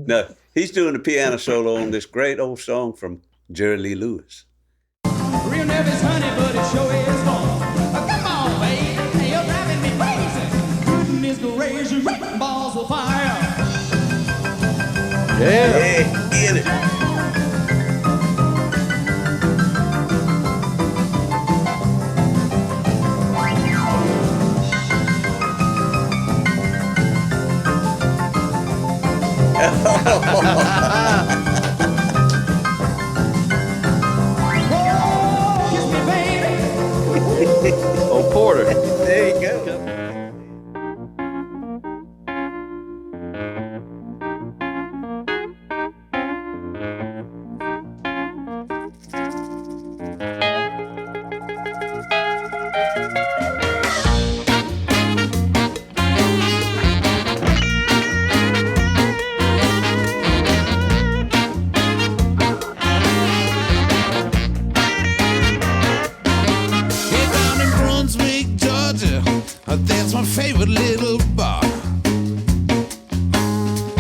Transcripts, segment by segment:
No, he's doing the piano solo on this great old song from Jerry Lee Lewis. Real nervous, honey, but it sure is fun. Come on, baby, you're driving me crazy. Goodness gracious, balls of fire. Yeah, get it. Oh, kiss me, baby. Oh, Porter. There you go. Hey, down in Brunswick, Georgia, that's my favorite little bar.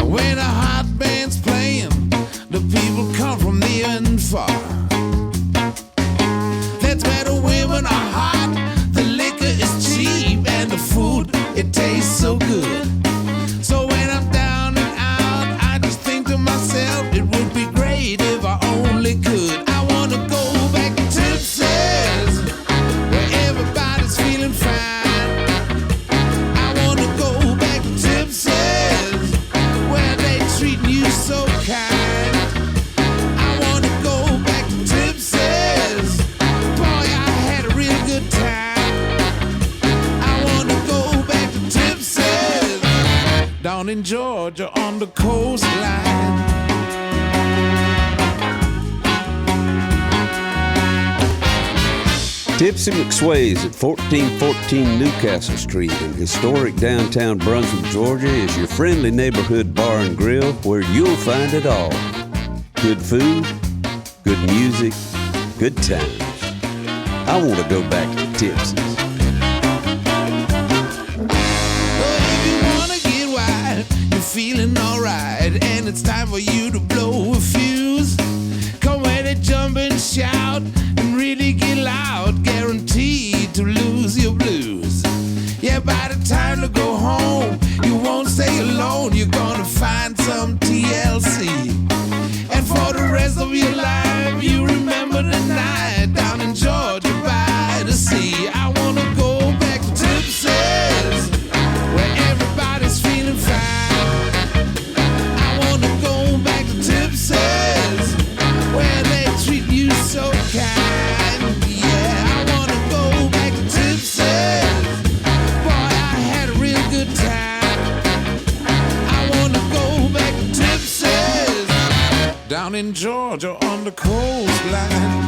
When a hot band's playing, the people come from near and far. That's where the women are hot, the liquor is cheap, and the food, it tastes so good. So when I'm down and out, I just think to myself, it would be great if I only could. I wanna go back to Texas, where everybody's feeling fine. I wanna go back to Texas, where they treat you so kind. I wanna go back to Texas, boy, I had a real good time. I wanna go back to Texas, down in Georgia on the coastline. Tipsy McSway's at 1414 Newcastle Street in historic downtown Brunswick, Georgia is your friendly neighborhood bar and grill where you'll find it all. Good food, good music, good times. I want to go back to Tipsy's. Oh, if you wanna get wild, you're feeling alright, and it's time for you to blow a fuse. Come where they jump and shout and really get loud, guaranteed to lose your blues. Yeah, by the time to go home, you won't stay alone, you're gonna find some TLC. And for the rest of your life, you remember the night down in Georgia by the sea. I wanna go back to Texas, where everybody's feeling fine. I wanna go back to Texas, where they treat you so kind. Yeah, I wanna go back to Texas, boy, I had a real good time. I wanna go back to Texas, down in Georgia on the coastline.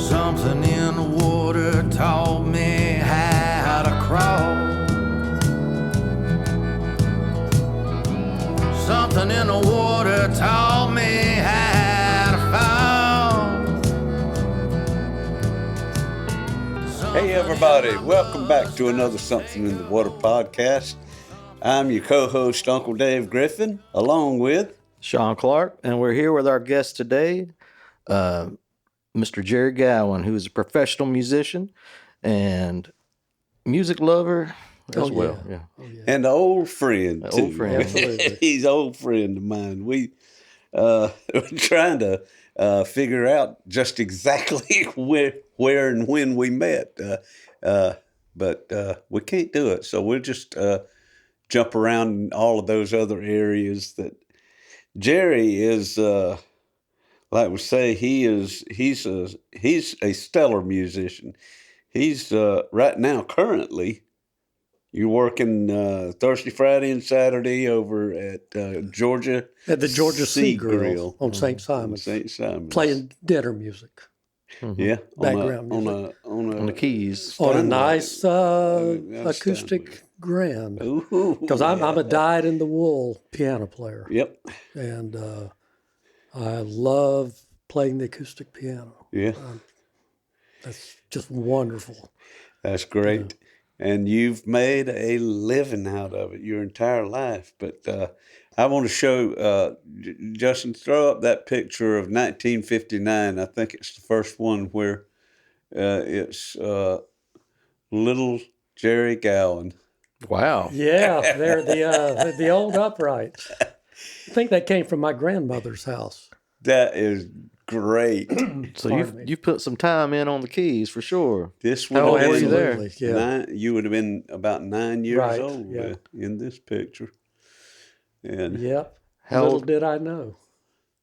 Something in the water taught me how to crawl. Something in the water taught me how to fall. Hey everybody, welcome back to another Something in the Water podcast. I'm your co-host, Uncle Dave Griffin, along with Sean Clark, and we're here with our guest today, Mr. Jerry Gowen, who is a professional musician and music lover as well. Yeah. an old friend too. Old friend. Absolutely. He's an old friend of mine. We're trying to figure out just exactly where and when we met, but we can't do it. So we'll just jump around in all of those other areas. That Jerry is, like we say, he's a stellar musician. He's right now currently. You're working Thursday, Friday, and Saturday over at Georgia At the Georgia Sea Grill Grill on St. Simon's, St. Simon's. playing dinner music Yeah, background on On the keys. on a Steinway. nice Steinway. acoustic grand. Ooh, Because I'm a dyed-in-the-wool piano player, Yep. and I love playing the acoustic piano. Yeah, That's just wonderful. that's great. And you've made a living out of it your entire life. But I want to show, Justin, throw up that picture of 1959. I think it's the first one where it's little Jerry Gowen. Wow. Yeah, they're the old uprights. I think that came from my grandmother's house. That is great. So Pardon me. you've put some time in on the keys for sure. This would How have old were been you there? Absolutely, yeah. you would have been about 9 years Right, old yeah. in this picture. And Yep. How Little old- did I know.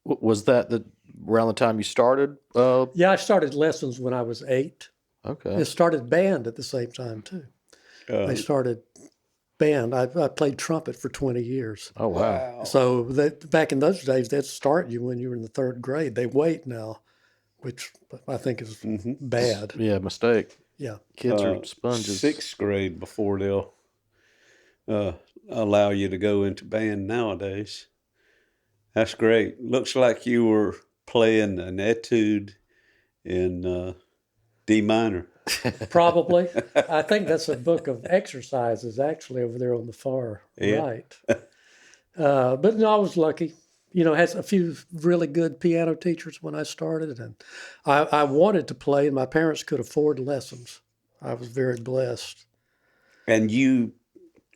Was that around the time you started? Yeah, I started lessons when I was 8. Okay. I started band at the same time too. I started band. I played trumpet for 20 years. Oh wow. So back in those days, they'd start you when you were in the 3rd grade. They wait now, which I think is bad. Yeah, mistake. Yeah. Kids are sponges. 6th grade before they'll allow you to go into band nowadays. That's great. Looks like you were playing an etude in D minor. Probably. I think that's a book of exercises actually over there on the far right. But no, I was lucky. You know, had a few really good piano teachers when I started, and I wanted to play, and my parents could afford lessons. I was very blessed. And you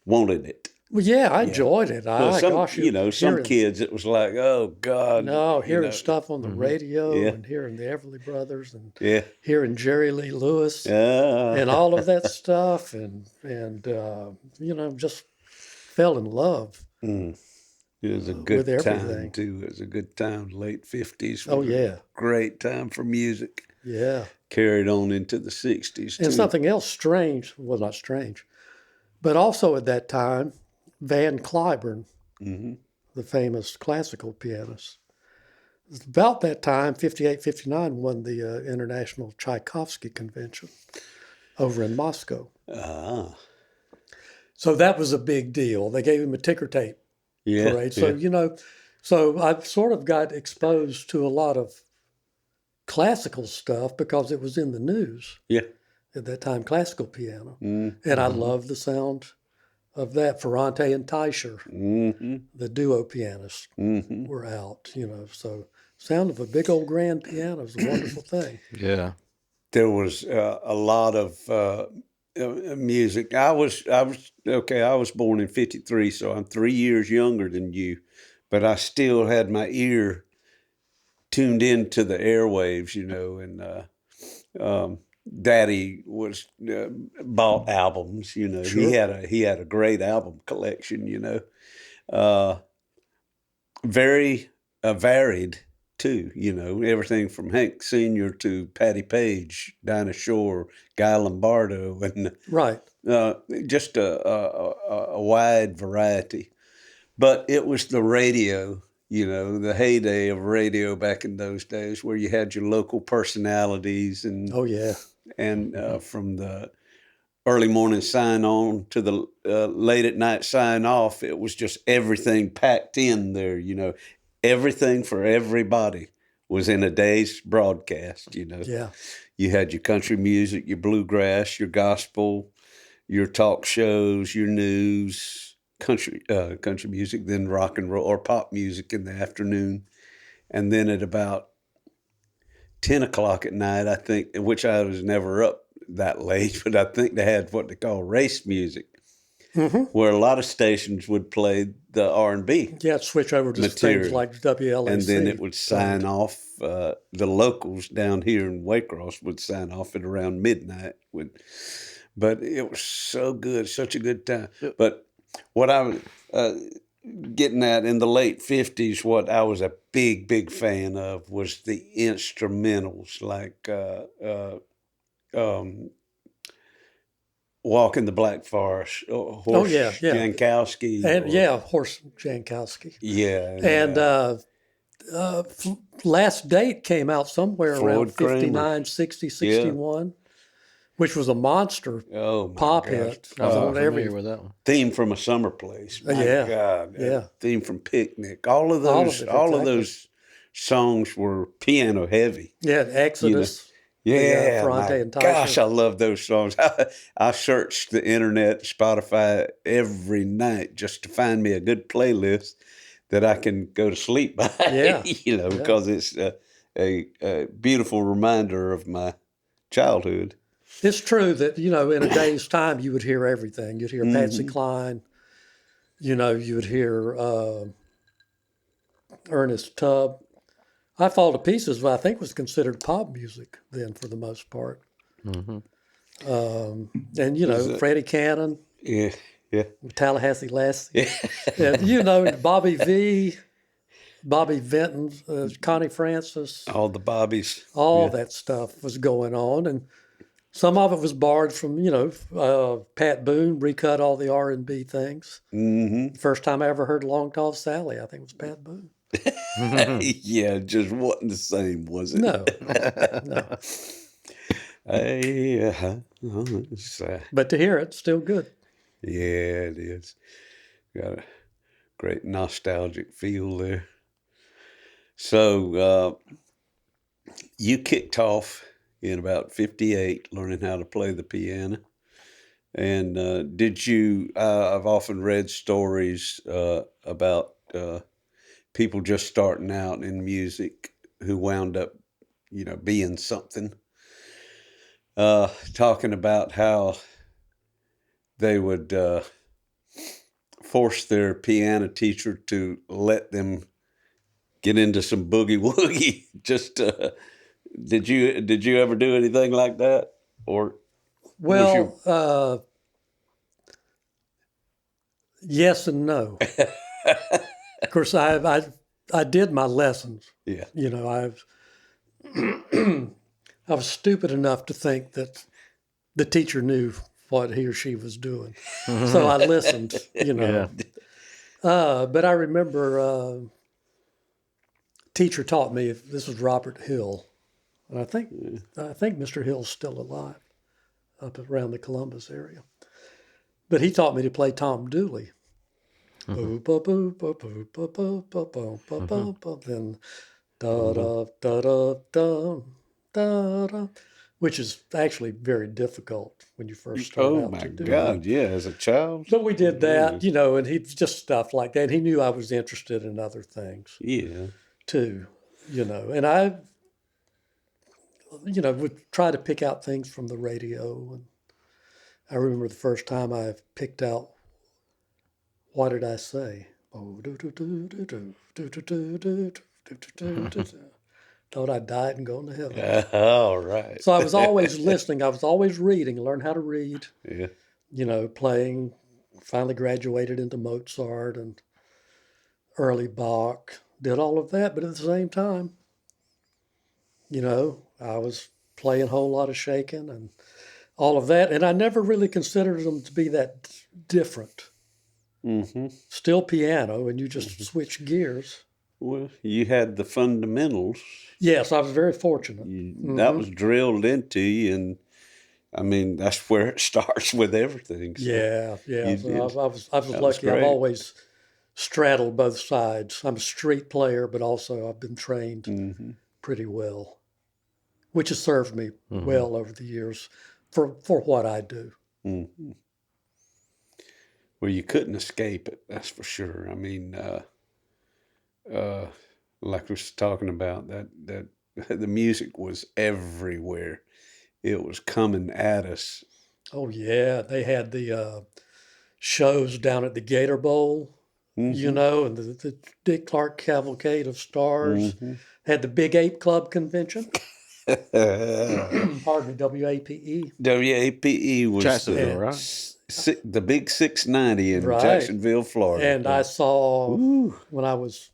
wanted it. Well, yeah, I enjoyed it. Well, some hearing- kids, it was like, oh, God. No, hearing know. stuff on the radio Yeah. and hearing the Everly Brothers and Yeah. hearing Jerry Lee Lewis Yeah. and all of that stuff, and just fell in love. It was a good with time, everything. too. It was a good time, late 50s. Oh, yeah. Great time for music. Yeah. Carried on into the 60s, too. And something else strange, well, not strange, but also at that time, Van Cliburn, the famous classical pianist, about that time, 58, 59, won the International Tchaikovsky Convention over in Moscow. Ah. So that was a big deal. They gave him a ticker tape Yeah. parade. So, so I sort of got exposed to a lot of classical stuff because it was in the news Yeah. at that time, classical piano. And I loved the sound of that. Ferrante and Teicher, the duo pianists, were out, so sound of a big old grand piano is a wonderful thing. Yeah. There was a lot of music. I was born in 53, so I'm 3 years younger than you, but I still had my ear tuned into the airwaves, and Daddy was bought albums, Sure. He had a great album collection, very varied too, everything from Hank Sr. to Patty Page, Dinah Shore, Guy Lombardo, and Right. just a wide variety. But it was the radio, the heyday of radio back in those days, where you had your local personalities and Oh, yeah. from the early morning sign on to the late at night sign off, it was just everything packed in there, everything for everybody was in a day's broadcast, Yeah. You had your country music, your bluegrass, your gospel, your talk shows, your news, country music, then rock and roll or pop music in the afternoon. And then at about 10 o'clock at night, I think, which I was never up that late, but I think they had what they call race music, where a lot of stations would play the R&B. Yeah, switch over to Material. things like WLAC. And then it would sign off. The locals down here in Waycross would sign off at around midnight. But it was so good, such a good time. But what I getting at in the late 50s, what I was a big fan of was the instrumentals, like Walk in the Black Forest, Horst yeah. Jankowski. And Horst Jankowski. Yeah. And Last Date came out somewhere around Floyd Kramer. 59, 60, 61, which was a monster Oh, my pop gosh. hit. I'm on familiar with that one. Theme from a Summer Place. My Yeah. God. Yeah. Theme from Picnic. All of All those, of it, all of exactly. those songs were piano heavy. Yeah, Exodus. Yeah, Ferrante my and Teicher. gosh, I love those songs. I searched the internet, Spotify every night just to find me a good playlist that I can go to sleep by. Yeah. Because it's a beautiful reminder of my childhood. It's true that, in a day's time, you would hear everything. You'd hear Patsy Cline. You would hear Ernest Tubb. I Fall to Pieces, I think, was considered pop music then for the most part. And, Freddie Cannon, Yeah. Tallahassee Lassie. And, Bobby V, Bobby Vinton, Connie Francis. All the Bobbies. All that stuff was going on. And some of it was borrowed from, Pat Boone recut all the R&B things. Mm-hmm. First time I ever heard Long Tall Sally, I think it was Pat Boone. Yeah, just wasn't the same, was it? No, no. But to hear it, still good. Yeah, it is. Got a great nostalgic feel there. So you kicked off in about 58, learning how to play the piano. And did you, I've often read stories about people just starting out in music who wound up, being something. Talking about how they would force their piano teacher to let them get into some boogie woogie. Just did you ever do anything like that, or? Well, yes and no. Of course, I did my lessons. Yeah. I was stupid enough to think that the teacher knew what he or she was doing, so I listened. Yeah. But I remember teacher taught me. This was Robert Hill, and I think Mr. Hill's still alive up around the Columbus area. But he taught me to play Tom Dooley. Then da da da da da da da, which is actually very difficult when you first start Oh out my to do God! it. Yeah, as a child. So we did that, and he just stuff like that. He knew I was interested in other things Yeah. too, and I, would try to pick out things from the radio. And I remember the first time I picked out, What Did I Say? Oh, thought I'd die and go to heaven. All right. So I was always listening. I was always reading, learned how to read, Yeah. Playing. Finally graduated into Mozart and early Bach. Did all of that, but at the same time, I was playing a whole lot of shaking and all of that. And I never really considered them to be that different. Mm-hmm. Still piano, and you just switch gears. Well, you had the fundamentals. Yes, I was very fortunate. That was drilled into you, and I mean that's where it starts with everything. So Yeah. you So did. I was was lucky. I've great. always straddled both sides. I'm a street player, but also I've been trained Mm-hmm. pretty well, which has served me well over the years for what I do. Mm-hmm. Well, you couldn't escape it. That's for sure. I mean, like we was talking about, that the music was everywhere. It was coming at us. Oh yeah, they had the shows down at the Gator Bowl, Mm-hmm. and the Dick Clark Cavalcade of Stars. Had the Big Ape Club convention. Pardon me, WAPE. WAPE was Jacksonville, right? The big 690 in Right. Jacksonville, Florida. And I saw, when I was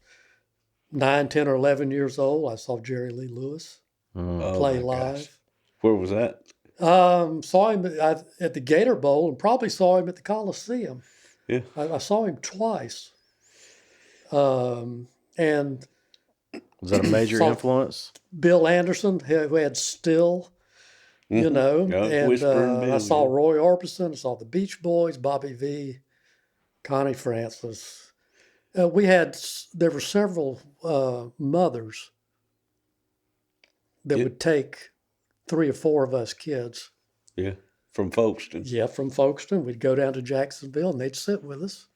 9, 10, or 11 years old, I saw Jerry Lee Lewis play my live. gosh. Where was that? Saw him at the Gator Bowl and probably saw him at the Coliseum. Yeah. I saw him twice. And Was that a major Saw- influence? Bill Anderson, who had Still, you know, Yeah, and Whispering Bill, I saw yeah. Roy Orbison, I saw the Beach Boys, Bobby V, Connie Francis. There were several mothers that Yeah. would take 3 or 4 of us kids. Yeah, from Folkestone. Yeah, from Folkestone. We'd go down to Jacksonville and they'd sit with us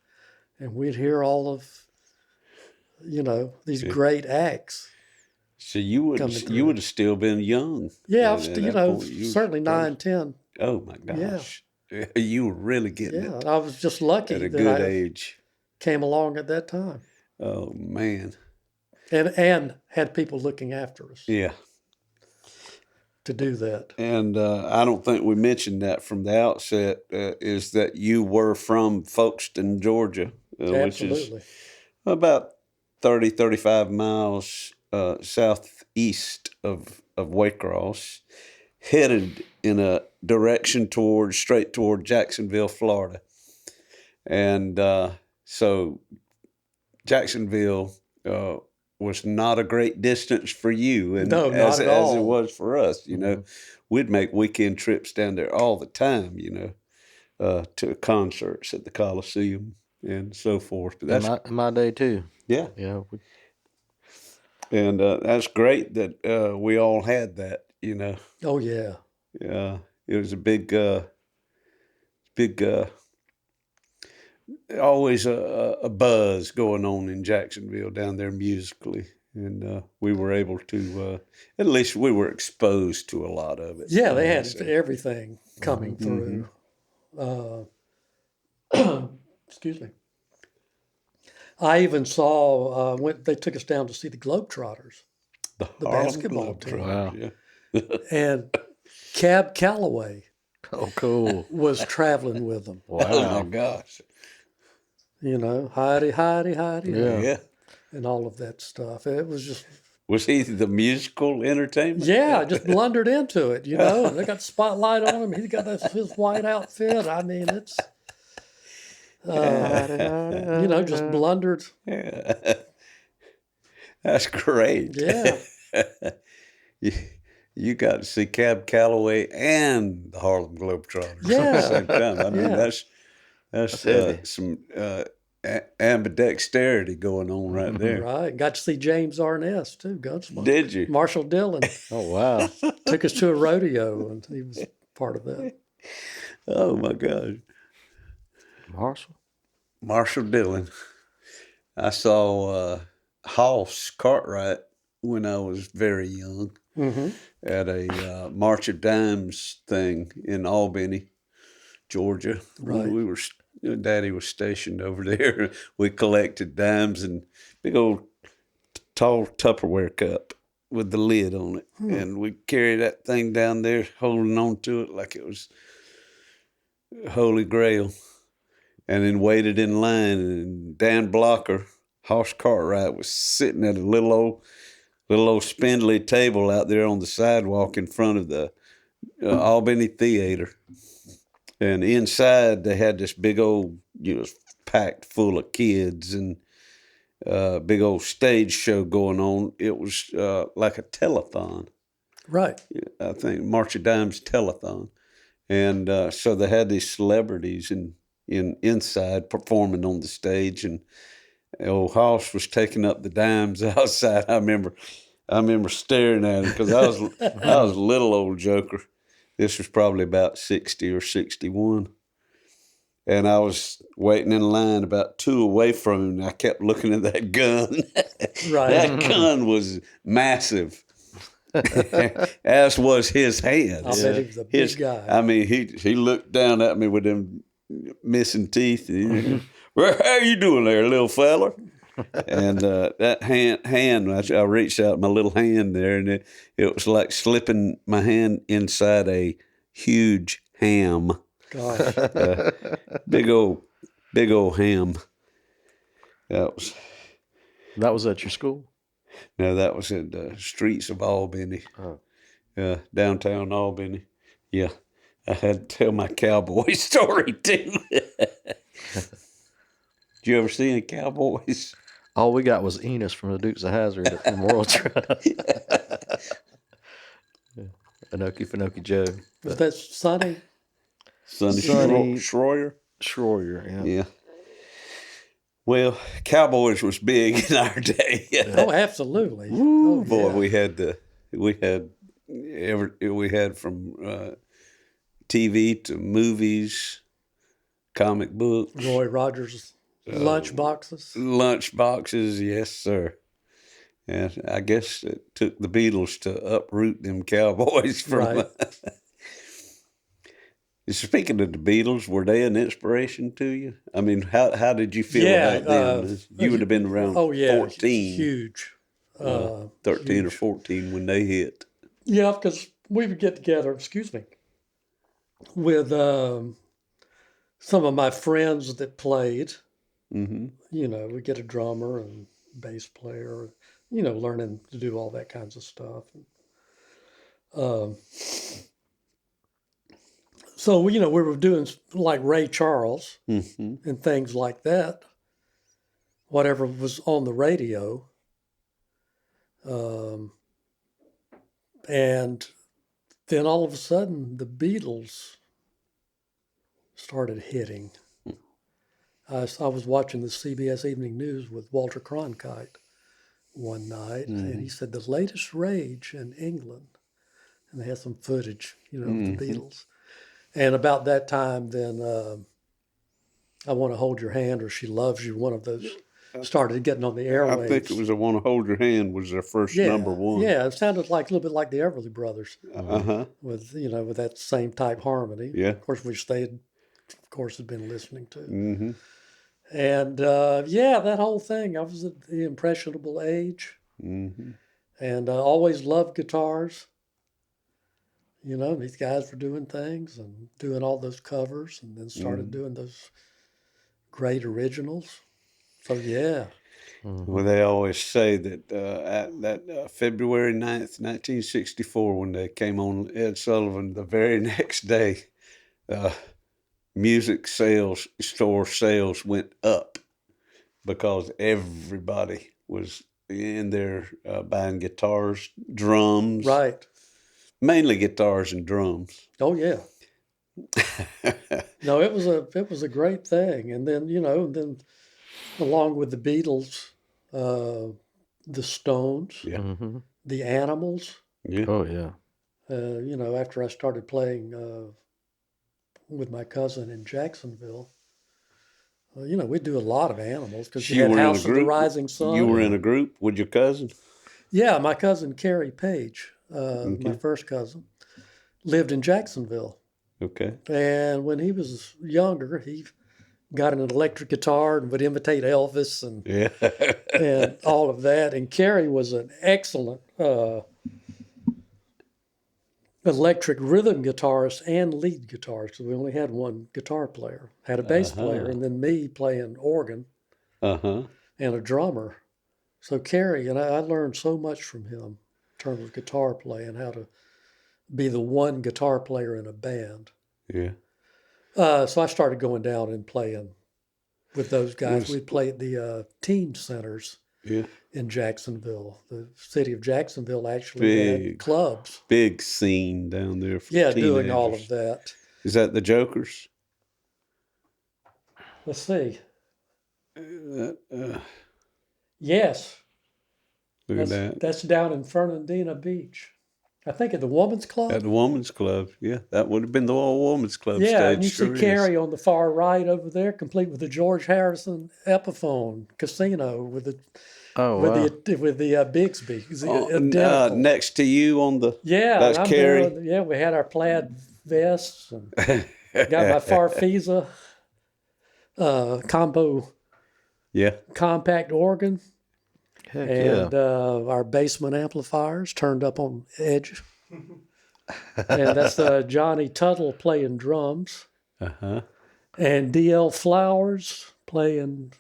and we'd hear all of, these great acts. So you Coming would through. have still been young. Yeah, at that point. You were certainly probably- 9, 10. Oh my gosh, you were really getting Yeah, it I was just lucky at a that good I age. came along at that time Oh man, and had people looking after us yeah. to do that. And I don't think we mentioned that from the outset. Is that you were from Folkestone, Georgia, which is Absolutely. about 30, 35 miles southeast of Waycross, headed in a direction straight toward Jacksonville, Florida. And so Jacksonville was not a great distance for you, and No, not as at it all. was for us. We'd make weekend trips down there all the time. To concerts at the Coliseum and so forth. But that's In my day too. yeah, Yeah. and that's great that we all had that. Oh, yeah. Yeah, it was a big, always a buzz going on in Jacksonville down there musically, and we were able to, at least we were exposed to a lot of it. Yeah, they had everything coming through. Excuse me. I even saw when they took us down to see the Globetrotters the Harlem basketball team. Globetrotters, Wow. yeah. and Cab Calloway Oh, cool. was traveling with them. Oh Wow. my gosh. Heidi, Heidi, Heidi, Yeah. and all of that stuff. It was just, Was he the musical entertainment? yeah, I just blundered into it, And they got the spotlight on him. He's got his white outfit. I mean, it's, just blundered. Yeah. That's great. Yeah. You got to see Cab Calloway and the Harlem Globetrotters at Yeah. the same time. I mean, Yeah. that's heavy. some ambidexterity going on right there. Right. Got to see James Arness, too, Gunsmoke. Did you? Marshall Dillon Oh, wow. took us to a rodeo, and he was part of that. Oh my gosh. Marshall Dillon. I saw Hoss Cartwright when I was very young at a March of Dimes thing in Albany, Georgia. Right. We were, Daddy was stationed over there. We collected dimes and big old tall Tupperware cup with the lid on it. And we carried that thing down there, holding on to it like it was Holy Grail. And then waited in line, and Dan Blocker, Hoss Cartwright, was sitting at a little old spindly table out there on the sidewalk in front of the Albany Theater. And inside they had this big old, packed full of kids and big old stage show going on. It was like a telethon. Right. I think March of Dimes telethon. And so they had these celebrities inside performing on the stage, and old Hoss was taking up the dimes outside. I remember staring at him because I was a little old joker. This was probably about 60 or 61. And I was waiting in line about 2 away from him, and I kept looking at that gun. Right. That gun was massive. As was his hand. I bet he was a big guy. I mean, he looked down at me with them missing teeth. Well, how you doing there, little fella? And that hand, I reached out my little hand there, and it was like slipping my hand inside a huge ham, Gosh. big old ham. That was at your school? No, that was in the streets of Albany, downtown Albany. Yeah, I had to tell my cowboy story too. Did you ever see any cowboys? All we got was Enos from the Dukes of Hazzard at Memorial Drive. Anoki Finoki Joe. Was that Sonny? Sonny Schroyer? Schroyer, yeah. Yeah. Well, cowboys was big in our day. Oh, absolutely. Woo, Oh, boy, yeah. we had from TV to movies, comic books, Roy Rogers lunch boxes. lunch boxes. Yes, sir. And I guess it took the Beatles to uproot them cowboys from. Right. Speaking of the Beatles, were they an inspiration to you? I mean, how did you feel back then? You would have been around 14. Huge. 13 huge. or 14 when they hit. Yeah, because we would get together, with some of my friends that played. Mm-hmm. You know, we get a drummer and bass player, you know, learning to do all that kinds of stuff. So, you know, we were doing like Ray Charles Mm-hmm. and things like that, whatever was on the radio. And then all of a sudden, the Beatles started hitting. I was watching the CBS Evening News with Walter Cronkite one night, and he said the latest rage in England, and they had some footage, you know, of the Beatles. And about that time, then I Want to Hold Your Hand or She Loves You, one of those started getting on the airwaves. I think it was I Want to Hold Your Hand was their first number one. Yeah, it sounded like a little bit like the Everly Brothers Uh-huh. with, you know, with that same type harmony. Yeah. Of course, which they had, of course, had been listening to. Mm-hmm. And yeah, that whole thing. I was at the impressionable age, Mm-hmm. and always loved guitars. You know, these guys were doing things and doing all those covers, and then started doing those great originals. So yeah, Well, they always say that at February 9th, 1964, when they came on Ed Sullivan, the very next day, music store sales went up because everybody was in there buying guitars, drums, right. mainly guitars and drums. Oh yeah. No, it was a great thing, and then along with the Beatles, the Stones, Yeah. the Animals. Yeah. Oh, yeah. You know, after I started playing with my cousin in Jacksonville, you know, we'd do a lot of Animals because you had were in a House of the group? Rising Sun. You were in a group with your cousin? Yeah, my cousin Carrie Page, my first cousin, lived in Jacksonville. Okay. And when he was younger, he got an electric guitar and would imitate Elvis and Yeah. and all of that. And Carrie was an excellent electric rhythm guitarist and lead guitarist. Because we only had one guitar player, had a bass player, and then me playing organ Uh-huh. and a drummer. So Carrie, and I learned so much from him in terms of guitar playing, how to be the one guitar player in a band. Yeah. So I started going down and playing with those guys. We'd play at the teen centers Yeah. in Jacksonville. The city of Jacksonville actually had Big. clubs. Big scene down there for Yeah, doing all teenagers. of that. Is that the Jokers? Let's see. Yes, Look at that. that's down in Fernandina Beach. I think at the Woman's Club. At the Woman's Club. Yeah, that would have been the old Woman's Club Yeah, stage. and you sure see is. Carrie on the far right over there, complete with the George Harrison Epiphone Casino with the Oh, wow. with the Bigsby. Oh, Identical. next to you on the... Yeah, That's I'm Carrie. there. Yeah, we had our plaid vests and got my Farfisa combo Yeah. compact organ, Heck and yeah. our basement amplifiers turned up on edge. And that's Johnny Tuttle playing drums, Uh-huh. and D.L. Flowers playing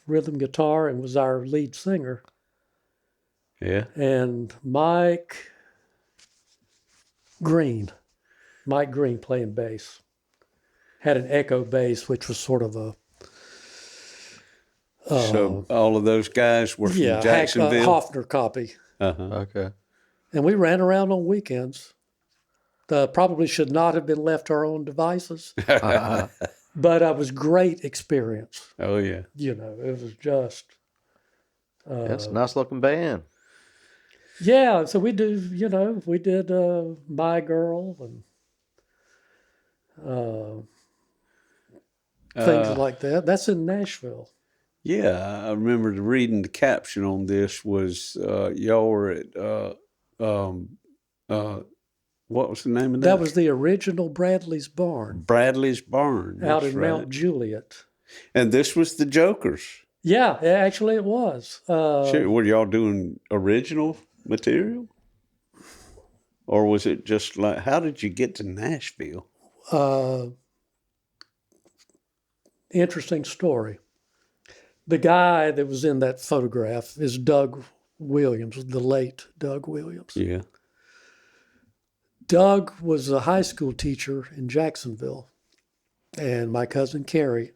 rhythm guitar and was our lead singer. Yeah. And Mike Green playing bass. Had an echo bass, which was sort of a So all of those guys were from Jacksonville? Hoffner copy. Uh-huh. Okay. And we ran around on weekends. Probably should not have been left to our own devices, but it was great experience. Oh, yeah. You know, it was just That's a nice looking band. yeah. So we did My Girl and things like that. That's in Nashville. Yeah, I remember reading the caption on this was y'all were at what was the name of that? That was the original Bradley's Barn Bradley's Barn. out That's in right. Mount Juliet. And this was the Jokers. Yeah, actually it was. Sure. Were y'all doing original material? Or was it just like, how did you get to Nashville? Interesting story. The guy that was in that photograph is Doug Williams, the late Doug Williams. Yeah. Doug was a high school teacher in Jacksonville, and my cousin Carrie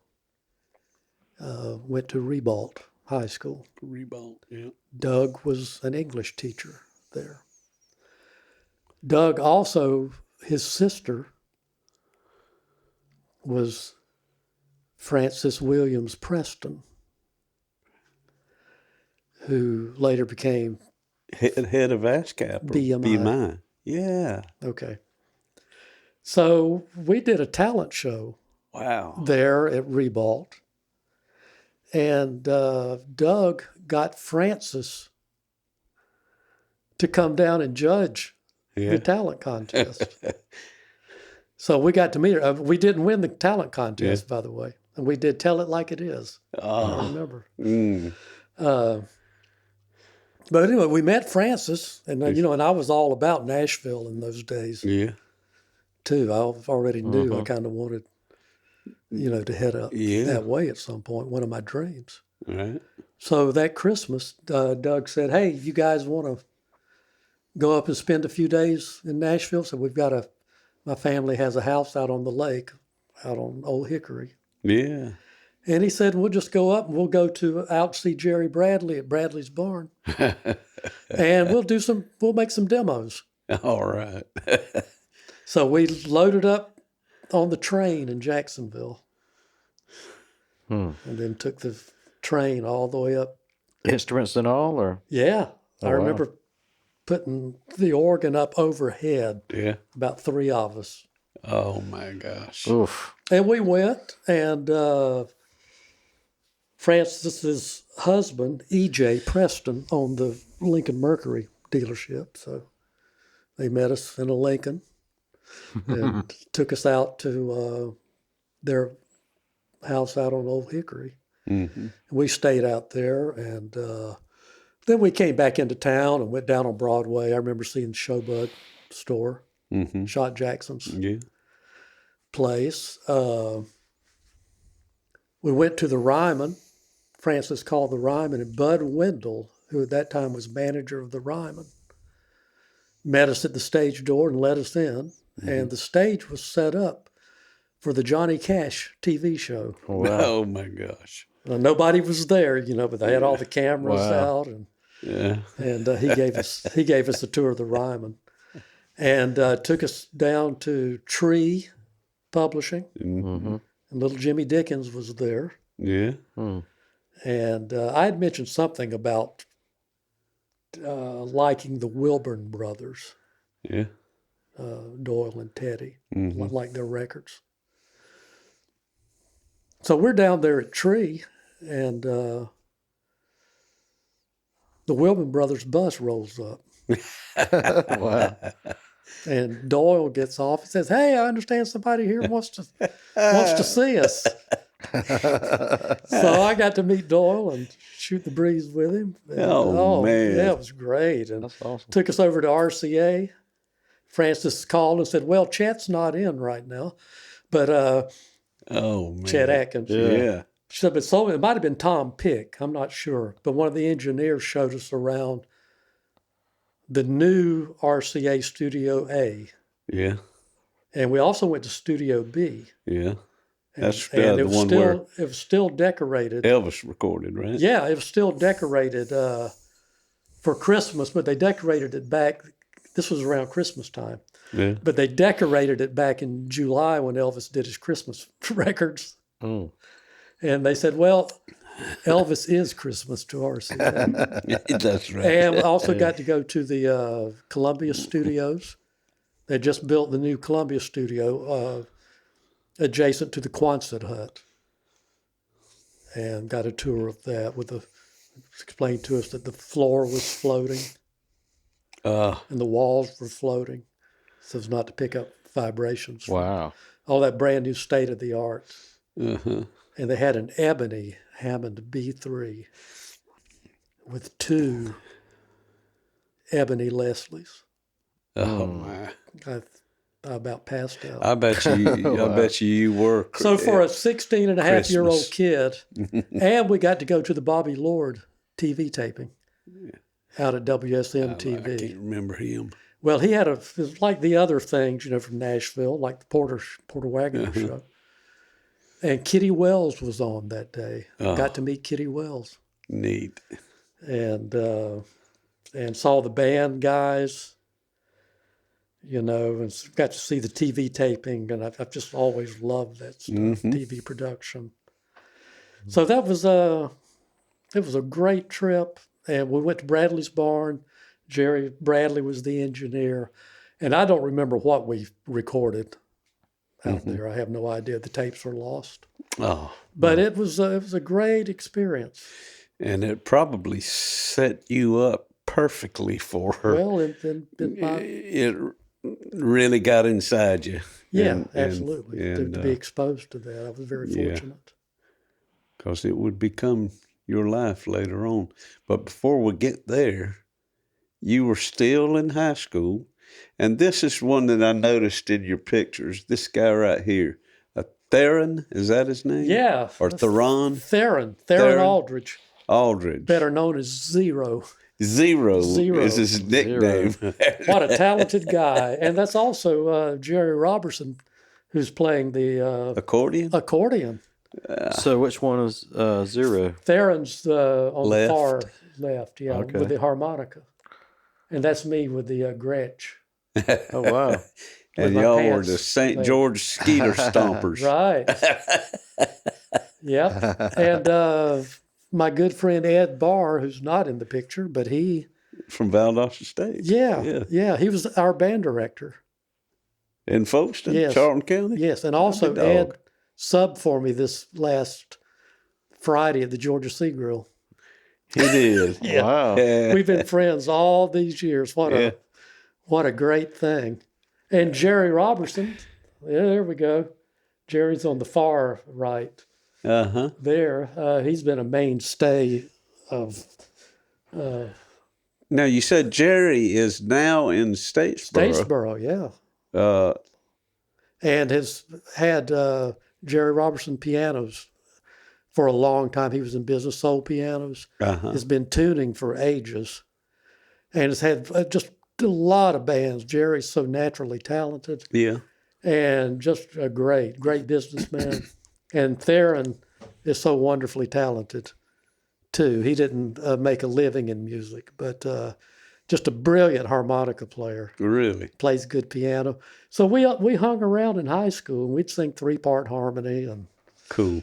went to Ribault High School. Rebound, yeah. Doug was an English teacher there. Doug also, his sister was Frances Williams Preston, who later became Head of ASCAP. Or BMI. Yeah. okay. So we did a talent show Wow. there at Ribault, and Doug got Francis to come down and judge the talent contest. So we got to meet her. We didn't win the talent contest, by the way, and we did Tell It Like It Is. I remember. But anyway, we met Francis, and and I was all about Nashville in those days Yeah. too. I already knew I kind of wanted, to head up that way at some point. One of my dreams. Right. So that Christmas, Doug said, "Hey, you guys want to go up and spend a few days in Nashville?" So my family has a house out on the lake, out on Old Hickory. Yeah. And he said, "We'll just go up and we'll go out see Jerry Bradley at Bradley's Barn, and we'll make some demos." All right. So we loaded up on the train in Jacksonville, and then took the train all the way up. Instruments and all, or? Yeah, I wow. remember putting the organ up overhead. Yeah. About 3 of us. Oh my gosh. Oof. And we went, and Francis's husband, E.J. Preston, owned the Lincoln Mercury dealership. So they met us in a Lincoln and took us out to their house out on Old Hickory. Mm-hmm. We stayed out there, and then we came back into town and went down on Broadway. I remember seeing the Showbud store, Shot Jackson's place. We went to the Ryman. Francis called the Ryman, and Bud Wendell, who at that time was manager of the Ryman, met us at the stage door and let us in. And the stage was set up for the Johnny Cash TV show. Wow. Oh my gosh. Nobody was there, but they had all the cameras out, and he gave us a tour of the Ryman, and took us down to Tree Publishing, and little Jimmy Dickens was there. Yeah. And I had mentioned something about liking the Wilburn brothers, Yeah. Doyle and Teddy, like their records. So we're down there at Tree, and the Wilburn brothers bus rolls up. Wow. And Doyle gets off and says, "Hey, I understand somebody here wants to see us." So I got to meet Doyle and shoot the breeze with him. And, Man. Yeah, it was great. And That's awesome. took us over to RCA. Francis called and said, well, Chet's not in right now. But Oh, man. Chet Atkins. Yeah. So, but so it might have been Tom Pick. I'm not sure. But one of the engineers showed us around the new RCA Studio A. Yeah. And we also went to Studio B. Yeah. That's And the it was one still where it was still decorated. Elvis recorded, right? Yeah, it was still decorated for Christmas, but they decorated it back. This was around Christmas time. Yeah. But they decorated it back in July when Elvis did his Christmas records. Mm. And they said, well, Elvis is Christmas to RCA. That's right. And we also got to go to the Columbia Studios. They just built the new Columbia Studio adjacent to the Quonset hut. And got a tour of that explained to us that the floor was floating and the walls were floating so as not to pick up vibrations. Wow. All that brand new state of the art. Uh-huh. And they had an ebony Hammond B3 with 2 ebony Leslies. Oh, my. I about passed out. I bet you were. So for a 16-and-a-half-year-old Christmas. kid, and we got to go to the Bobby Lord TV taping out at WSM TV. I can't remember him. Well, he had it was like the other things, from Nashville, like the Porter Wagoner show. And Kitty Wells was on that day. Got to meet Kitty Wells. Neat. And saw the band guys, and got to see the TV taping. And I've just always loved that stuff, TV production. So that was it was a great trip. And we went to Bradley's barn. Jerry Bradley was the engineer. And I don't remember what we recorded out there. I have no idea. The tapes were lost. Oh. But it was a great experience. And it probably set you up perfectly for her. Well, It really got inside you. Yeah, absolutely. And, to be exposed to that, I was very fortunate. Because it would become your life later on. But before we get there, you were still in high school. And this is one that I noticed in your pictures. This guy right here. Theron, is that his name? Yeah. Or Theron? Theron Aldridge. Aldridge. Better known as Zero. Zero is his nickname. What a talented guy. And that's also Jerry Robertson, who's playing the accordion. So which one is Zero? Theron's on Left. the far left, Okay. with the harmonica. And that's me with the Gretsch. Oh, wow. And my y'all were pants the St. leg. George Skeeter Stompers. Right. Yep. And my good friend Ed Barr, who's not in the picture, but he... From Valdosta State. Yeah. He was our band director. In Folkestone, Yes. Charlton County? Yes. And also Dog. Ed subbed for me this last Friday at the Georgia Sea Grill. He did. Wow. Yeah. We've been friends all these years. What a great thing. And Jerry Robertson, there we go. Jerry's on the far right Uh-huh. there. He's been a mainstay of Now, you said Jerry is now in Statesboro. Statesboro, yeah. And has had Jerry Robertson pianos for a long time. He was in business, sold pianos. Has been tuning for ages. And has had just a lot of bands. Jerry's so naturally talented. Yeah. And just a great businessman. And Theron is so wonderfully talented, too. He didn't make a living in music, but just a brilliant harmonica player. Really? Plays good piano. So we hung around in high school, and we'd sing 3-part harmony, and Cool.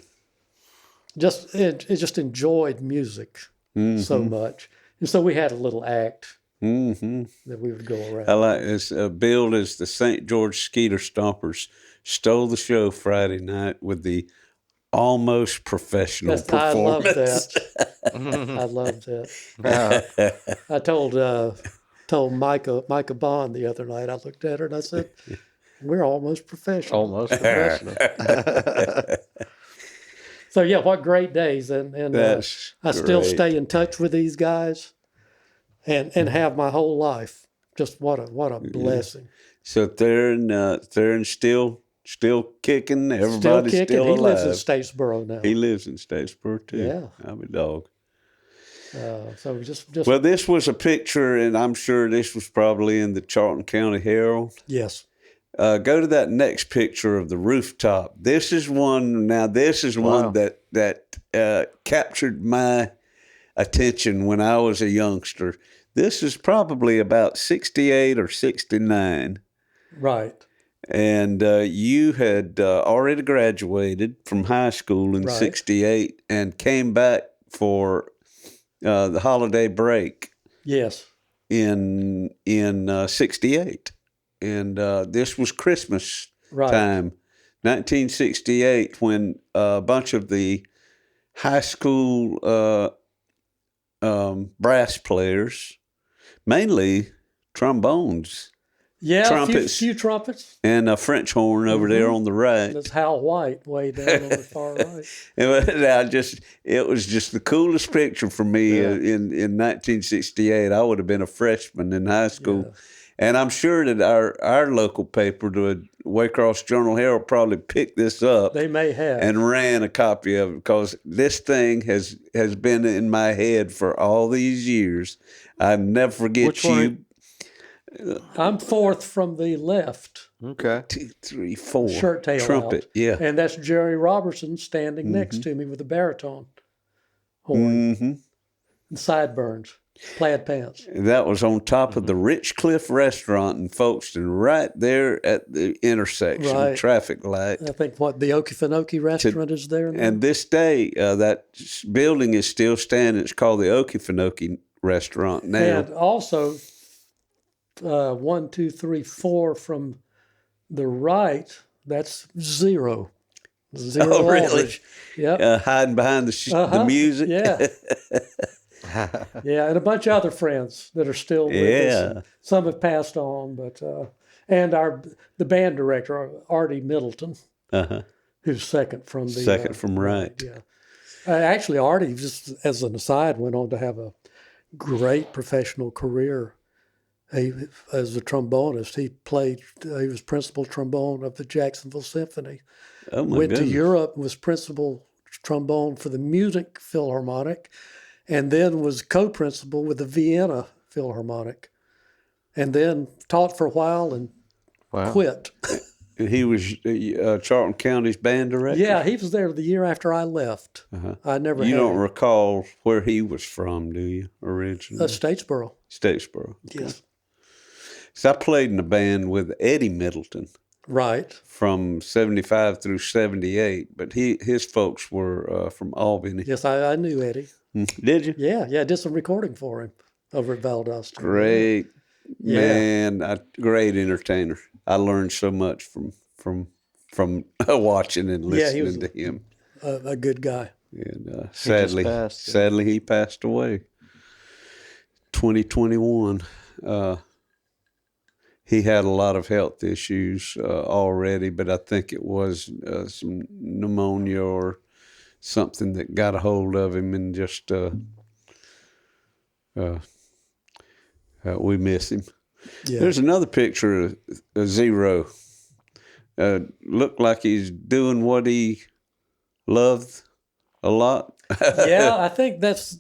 just enjoyed music so much. And so we had a little act that we would go around. I like this. Billed as the St. George Skeeter Stompers stole the show Friday night with the almost professional I love performance. that. I love that. I told Micah Bond the other night. I looked at her and I said, "We're almost professional." Almost professional. So yeah, what great days, and That's I still great. stay in touch with these guys, and have my whole life. Just what a blessing. So Theron's still kicking. Still Everybody's kicking. still He alive. lives in Statesboro now. He lives in Statesboro too. Yeah. I'm a dog. So just Well, this was a picture, and I'm sure this was probably in the Charlton County Herald. yes. Go to that next picture of the rooftop. This is one. Now, this is one that captured my attention when I was a youngster. This is probably about 68 or 69. Right. And you had already graduated from high school in Right. 68 and came back for the holiday break Yes. in 68. And this was Christmas Right. time, 1968, when a bunch of the high school brass players, mainly trombones, Yeah. Trumpets. Few trumpets. and a French horn over there on the right. That's Hal White way down on the far right. It was just the coolest picture for me in 1968. I would have been a freshman in high school. Yeah. And I'm sure that our local paper, the Waycross Journal Herald, probably picked this up They may have. and ran a copy of it, because this thing has been in my head for all these years. I never forget Which one? you. I'm fourth from the left. Okay. 2, 3, 4. Shirt tail Trumpet, out. yeah. And that's Jerry Robertson standing next to me with a baritone horn Mm-hmm. and sideburns, plaid pants. That was on top of the Rich Cliff Restaurant in Folkestone, right there at the intersection, Right. traffic light. I think the Okefenokee restaurant is there now. And this day, that building is still standing. It's called the Okefenokee Restaurant now. And also, 1, 2, 3, 4 from the right, that's zero. Zero Oh, really? Aldridge. Yep. Hiding behind the music. Yeah. Yeah, and a bunch of other friends that are still with us. Yeah. And some have passed on, but and the band director, Artie Middleton, Uh-huh. who's second from the Second from right. Yeah. Actually, Artie, just as an aside, went on to have a great professional career. As a trombonist, he was principal trombone of the Jacksonville Symphony. Oh, my Went goodness. to Europe, was principal trombone for the Munich Philharmonic, and then was co-principal with the Vienna Philharmonic, and then taught for a while and quit. And he was Charlton County's band director? Yeah, he was there the year after I left. I never You had don't him. recall where he was from, do you, originally? Statesboro. Statesboro. Yes. So I played in a band with Eddie Middleton Right. from 75 through 78, but his folks were from Albany. Yes, I knew Eddie. Did you? Yeah, I did some recording for him over at Valdosta. Great Yeah. man, great entertainer. I learned so much from watching and Yeah, he listening was to him. A good guy. And sadly, passed, yeah. sadly, he passed away. 2021. He had a lot of health issues already, but I think it was some pneumonia or something that got a hold of him, and just we miss him. Yeah. There's another picture of Zero. Looked like he's doing what he loved a lot. Yeah, I think that's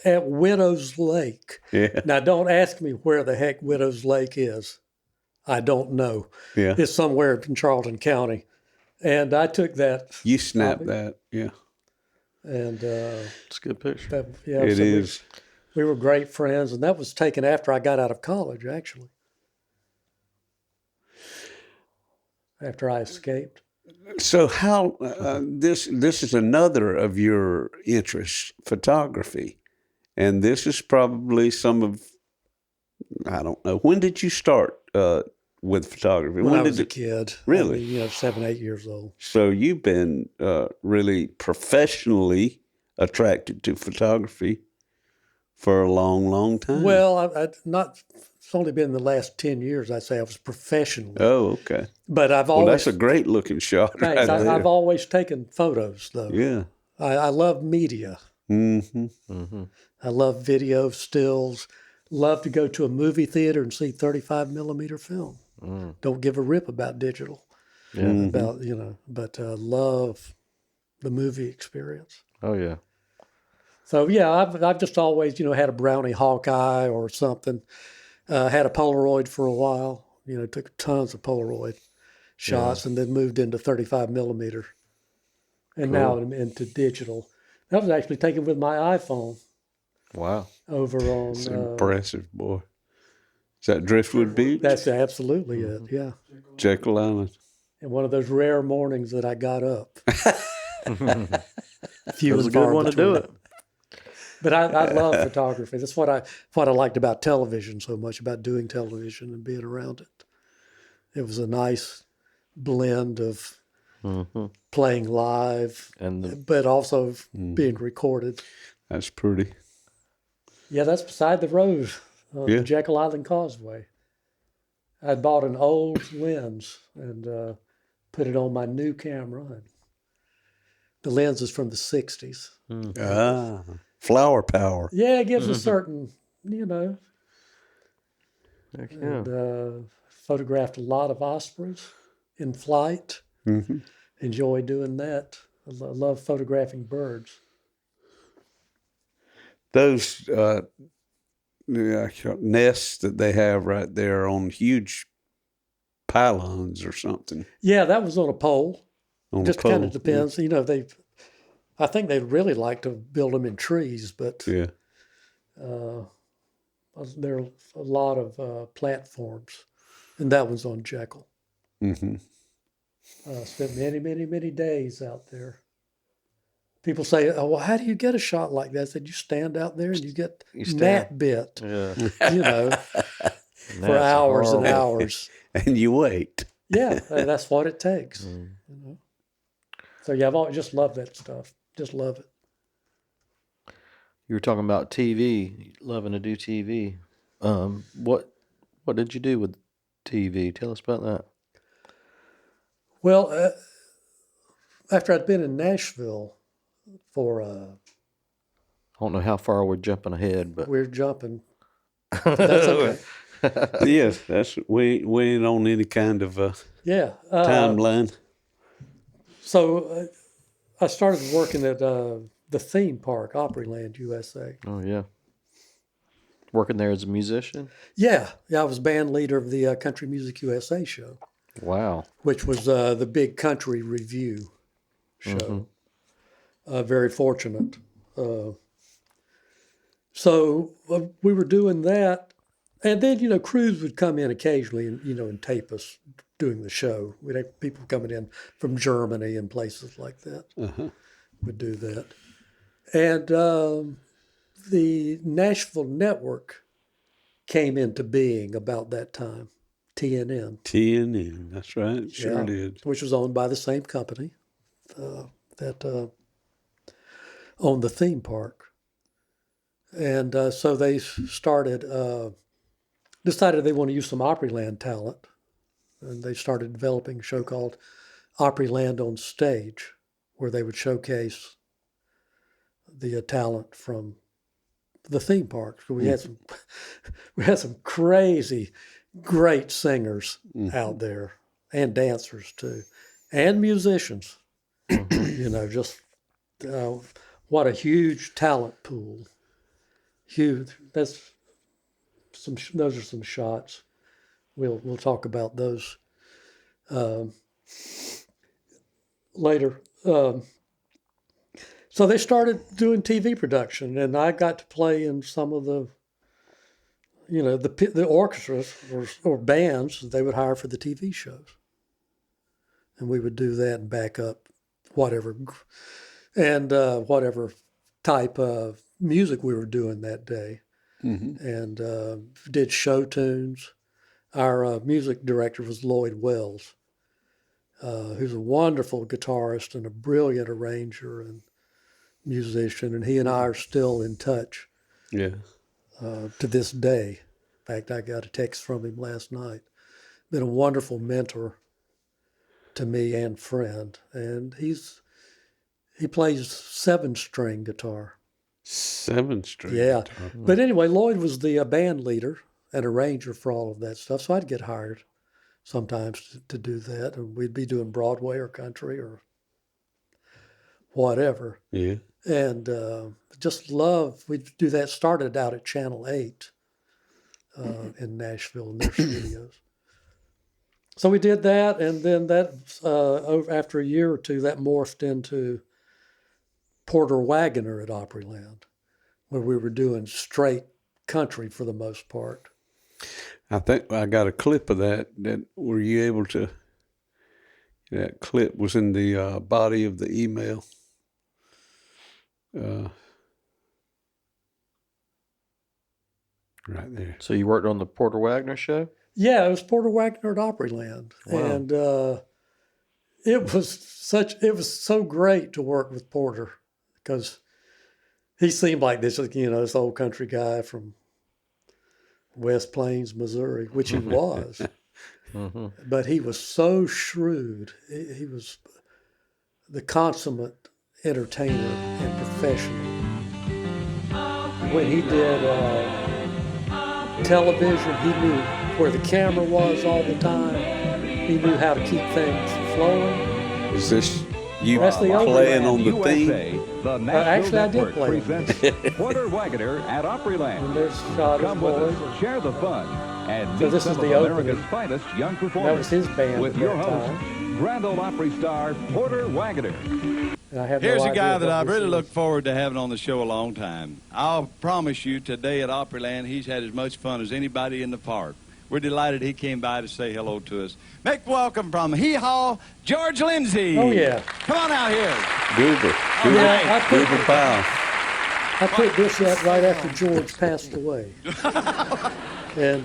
at Widow's Lake. Yeah. Now, don't ask me where the heck Widow's Lake is. I don't know. Yeah. It's somewhere in Charlton County. And I took that. You snapped that. Yeah. And It's a good picture. It is. We were great friends. And that was taken after I got out of college, actually. After I escaped. So how this is another of your interests, photography, and this is probably some of, I don't know, when did you start with photography? When I was a kid. Really? I mean, 7, 8 years old. So you've been really professionally attracted to photography for a long, long time. Well, I not it's only been the last 10 years, I'd say I was professional. Oh, okay. But I've Well, always, that's a great looking shot thanks, right there. I've always taken photos, though. Yeah. I love media. Mm-hmm. I love video, stills. Love to go to a movie theater and see 35 millimeter film. Don't give a rip about digital. Yeah. About, but love the movie experience. Oh, yeah. So, yeah, I've just always, had a Brownie Hawkeye or something. Had a Polaroid for a while. Took tons of Polaroid shots and then moved into 35 millimeter. And now I'm into digital. That was actually taken with my iPhone. Wow. Over on... It's impressive, boy. Is that Driftwood Beach? That's absolutely it, yeah. Jekyll Island. And one of those rare mornings that I got up. It was a good one to do it. But I love photography. That's what I liked about television so much, about doing television and being around it. It was a nice blend of playing live, but also being recorded. That's pretty. Yeah, that's beside the road on the Jekyll Island Causeway. I bought an old lens and put it on my new camera. And the lens is from the 60s. Flower power. Yeah, it gives a certain, Heck yeah. and photographed a lot of ospreys in flight. Enjoy doing that. I love photographing birds. Those nests that they have right there on huge pylons or something. Yeah, that was on a pole. On Just a pole. kind of depends. I think they'd really like to build them in trees, but Yeah. there are a lot of platforms, and that one's on Jekyll. Mm-hmm. Spent many, many, many days out there. People say, "Oh, well, how do you get a shot like that?" I said, "You stand out there and you get gnat bit, Yeah. for hours and hours." And you wait. Yeah, and that's what it takes. So yeah, I've always just loved that stuff. Just love it. You were talking about TV, loving to do TV. What did you do with TV? Tell us about that. Well, after I'd been in Nashville for I don't know how far we're jumping ahead, but we're jumping. That's okay. Yes, we ain't on any kind of Yeah. timeline. So I started working at the theme park, Opryland, USA. oh yeah, working there as a musician. Yeah, I was band leader of the Country Music USA show, Wow. which was the big country review show. Very fortunate. So we were doing that. And then, crews would come in occasionally and tape us doing the show. We'd have people coming in from Germany and places like that would do that. And the Nashville network came into being about that time, TNN. TNN, that's right. Sure did. Which was owned by the same company that owned the theme park. And so they decided they want to use some Opryland talent. And they started developing a show called Opryland on Stage, where they would showcase the talent from the theme park. So we had some crazy, great singers out there, and dancers too, and musicians. Just what a huge talent pool. Huge. Those are some shots. We'll talk about those later. So they started doing TV production, and I got to play in some of the, the orchestras or bands they would hire for the TV shows, and we would do that and back up whatever type of music we were doing that day. And did show tunes. Our music director was Lloyd Wells, who's a wonderful guitarist and a brilliant arranger and musician, and he and I are still in touch Yeah. to this day. In fact, I got a text from him last night. Been a wonderful mentor to me and friend. And he plays 7-string guitar. 7-string Yeah. guitar. But anyway, Lloyd was the band leader and arranger for all of that stuff. So I'd get hired sometimes to do that. And we'd be doing Broadway or country or whatever. Yeah. And just love, we'd do that. Started out at Channel 8 in Nashville in their studios. So we did that, and then that after a year or two, that morphed into Porter Wagoner at Opryland, where we were doing straight country for the most part. I think I got a clip of that. Were you able to? That clip was in the body of the email. Right there. So you worked on the Porter Wagner show? Yeah, it was Porter Wagoner at Opryland, and it was so great to work with Porter because he seemed like this old country guy from West Plains, Missouri, which he was. But he was so shrewd. He was the consummate entertainer and professional. When he did television, he knew where the camera was all the time. He knew how to keep things flowing. Is this you That's the playing on the USA, theme? the Nashville Actually, I did Network play it. presents Porter Wagoner at And Opryland. there's shot of Come with boys. us, share the fun, and So meet this some is of the America's opening. finest young That was performers. his band With at your that host, time. Grand Ole Opry star Porter Wagoner. And I had Here's no a idea guy what that I've this really is. looked forward to having on the show a long time. I'll promise you today at Opryland, he's had as much fun as anybody in the park. We're delighted he came by to say hello to us. Make welcome from Hee Haw, George Lindsay. Oh, yeah. Come on out here. Goober. Yeah, Goober Powell. I put this out right after George passed away. And,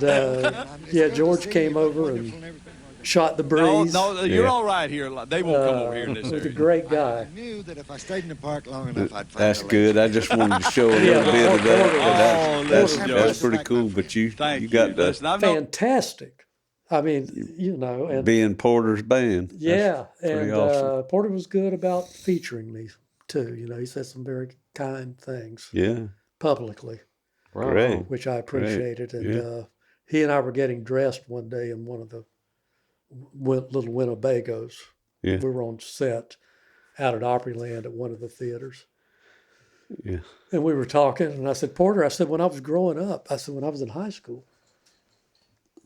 George came over and shot the breeze. No, you're Yeah. all right here. They won't come over here in this He was a area. great guy. Knew that if I stayed in the park long enough, I'd find That's a good. I just wanted to show a Yeah, little bit of that. Oh, That's listen, pretty cool. But you Thank you. got the Listen, I've known- Fantastic. I mean, and being Porter's band. yeah, pretty and awesome. Porter was good about featuring me too. He said some very kind things Yeah. publicly, Great. which I appreciated. And Yeah. he and I were getting dressed one day in one of the little Winnebagos. Yeah. We were on set out at Opryland at one of the theaters. Yeah. And we were talking, and I said, Porter, I said, when I was growing up, I said, when I was in high school,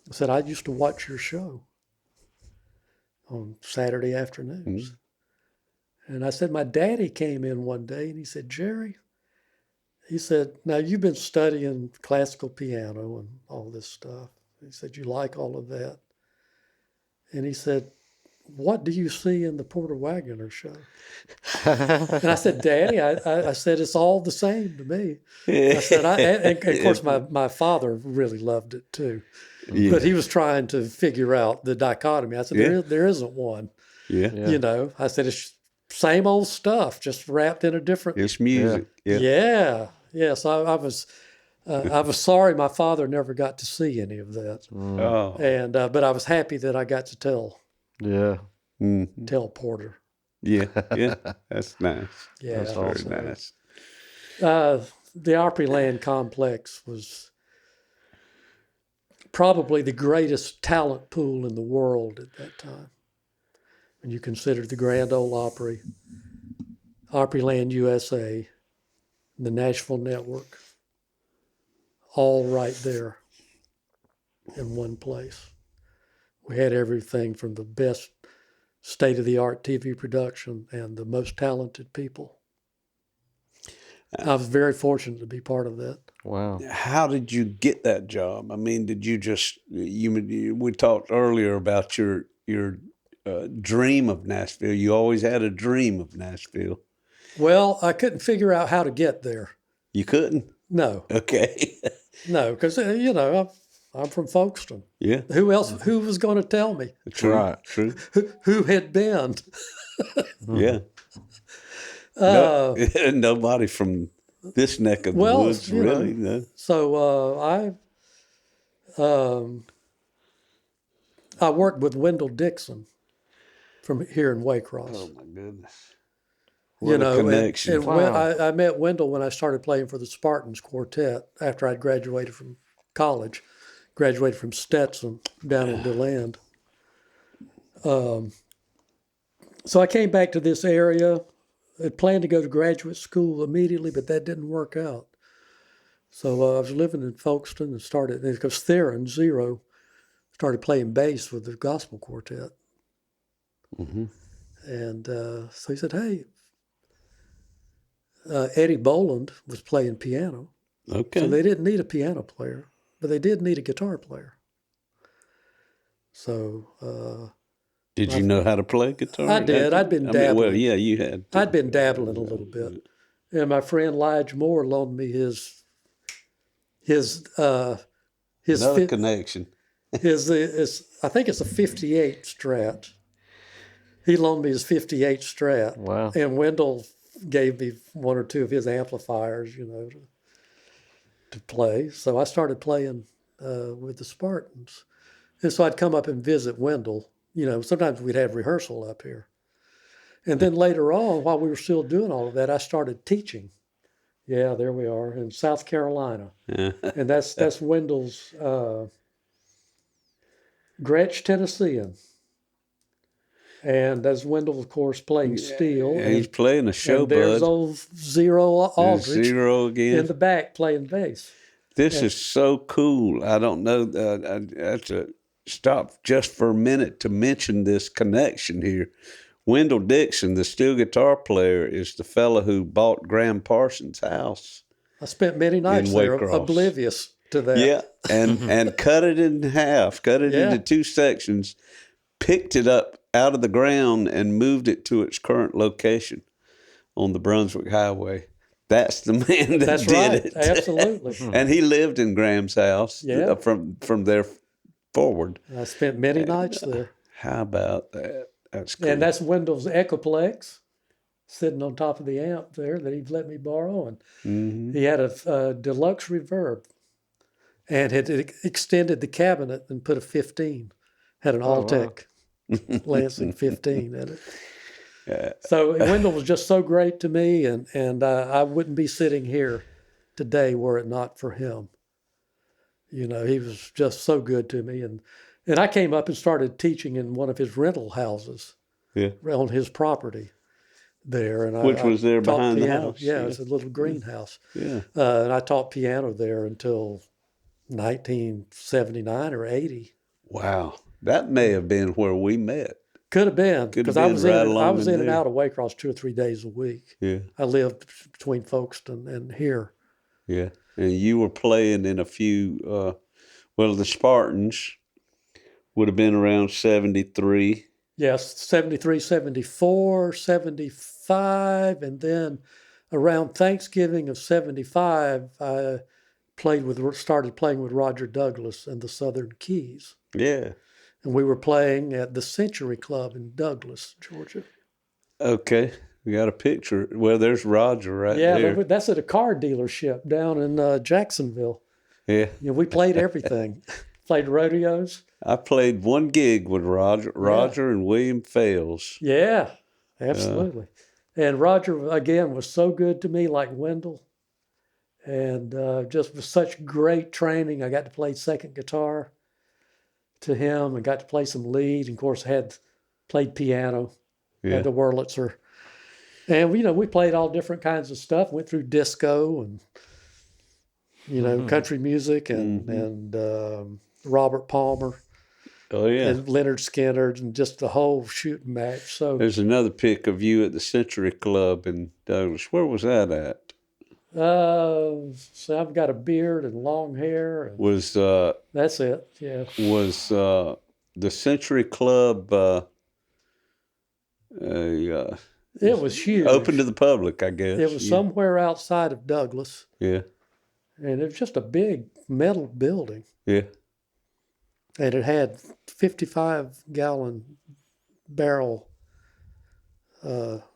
I said, I used to watch your show on Saturday afternoons. And I said, my daddy came in one day and he said, Jerry, he said, now you've been studying classical piano and all this stuff. He said, you like all of that? And he said, what do you see in the Porter Wagoner show? And I said, Daddy, I said, it's all the same to me. I said, and of course, my father really loved it too. Yeah. But he was trying to figure out the dichotomy. I said, there isn't one. Yeah. I said, it's same old stuff, just wrapped in a different. It's music. Yeah. Yeah. So I was sorry my father never got to see any of that. Oh. And but I was happy that I got to tell Mhm. Porter. Yeah. Yeah. That's nice. Yeah, That's very nice. The Opryland complex was probably the greatest talent pool in the world at that time. When you consider the Grand Ole Opry, Opryland USA, the Nashville Network, all right there in one place. We had everything from the best state-of-the-art TV production and the most talented people. I was very fortunate to be part of that. Wow. How did you get that job? I mean, did you just we talked earlier about your dream of Nashville. You always had a dream of Nashville. Well, I couldn't figure out how to get there. You couldn't? No, Okay. no, because I'm from Folkestone. Yeah. Who else? Who was going to tell me? True. Right. True. Who had been? Yeah. Nobody from this neck of the well, woods, you know, really. No. So I worked with Wendell Dixon from here in Waycross. Oh my goodness! What a connection! And I met Wendell when I started playing for the Spartans Quartet after I'd graduated from college, graduated from Stetson down in DeLand. So I came back to this area. I planned to go to graduate school immediately, but that didn't work out. So I was living in Folkestone and started, because Theron Zero started playing bass with the gospel quartet. Mm-hmm. And so he said, hey, Eddie Boland was playing piano. Okay. So they didn't need a piano player, but they did need a guitar player. So... did you know how to play guitar? I did. I'd been dabbling. Well, yeah, you had. I'd been dabbling a little bit. And my friend Lige Moore loaned me his Another connection. I think it's a 58 Strat. He loaned me his 58 Strat. Wow. And Wendell gave me one or two of his amplifiers, to play. So I started playing with the Spartans. And so I'd come up and visit Wendell. Sometimes we'd have rehearsal up here. And then later on, while we were still doing all of that, I started teaching. Yeah, there we are, in South Carolina. And that's Wendell's Gretsch, Tennessean. And that's Wendell, of course, playing steel. Yeah, he's playing a show, and there's bud. old Zero Aldrich Zero again. in the back playing bass. This is so cool. I don't know. I have to stop just for a minute to mention this connection here. Wendell Dixon, the steel guitar player, is the fellow who bought Graham Parsons' house. I spent many nights there oblivious to that. Yeah, and cut it in half, cut it into two sections, picked it up out of the ground and moved it to its current location on the Brunswick Highway. That's the man that did it. Absolutely. And he lived in Graham's house from there forward. I spent many nights there. How about that? That's cool. And that's Wendell's Echoplex sitting on top of the amp there that he'd let me borrow. And he had a deluxe reverb and had extended the cabinet and put a 15. Had an Altec Lansing 15 in it. So Wendell was just so great to me, and I wouldn't be sitting here today were it not for him. He was just so good to me. And I came up and started teaching in one of his rental houses on his property there. And Which was there behind the house. Yeah, it was a little greenhouse. Yeah. And I taught piano there until 1979 or 80. Wow. That may have been where we met. Could have been, because I was in and out of Waycross 2 or 3 days a week. Yeah. I lived between Folkestone and here. Yeah. And you were playing in a few, the Spartans would have been around 73. Yes, 73, 74, 75, and then around Thanksgiving of 75, I started playing with Roger Douglas and the Southern Keys. Yeah. And we were playing at the Century Club in Douglas, Georgia. Okay. We got a picture. Well, there's Roger right there. Yeah, that's at a car dealership down in Jacksonville. Yeah. We played everything. Played rodeos. I played one gig with Roger and William Fales. Yeah, absolutely. And Roger, again, was so good to me, like Wendell. And just with such great training. I got to play second guitar to him and got to play some lead. And, of course, played piano at the Wurlitzer. And, we played all different kinds of stuff. Went through disco and, country music and Robert Palmer. Oh, yeah. And Leonard Skinner and just the whole shooting match. So there's another pic of you at the Century Club in Douglas. Where was that at? So I've got a beard and long hair. And that's it, yeah. Was the Century Club... it was huge. Open to the public, I guess. It was somewhere outside of Douglas. Yeah. And it was just a big metal building. Yeah. And it had 55-gallon barrel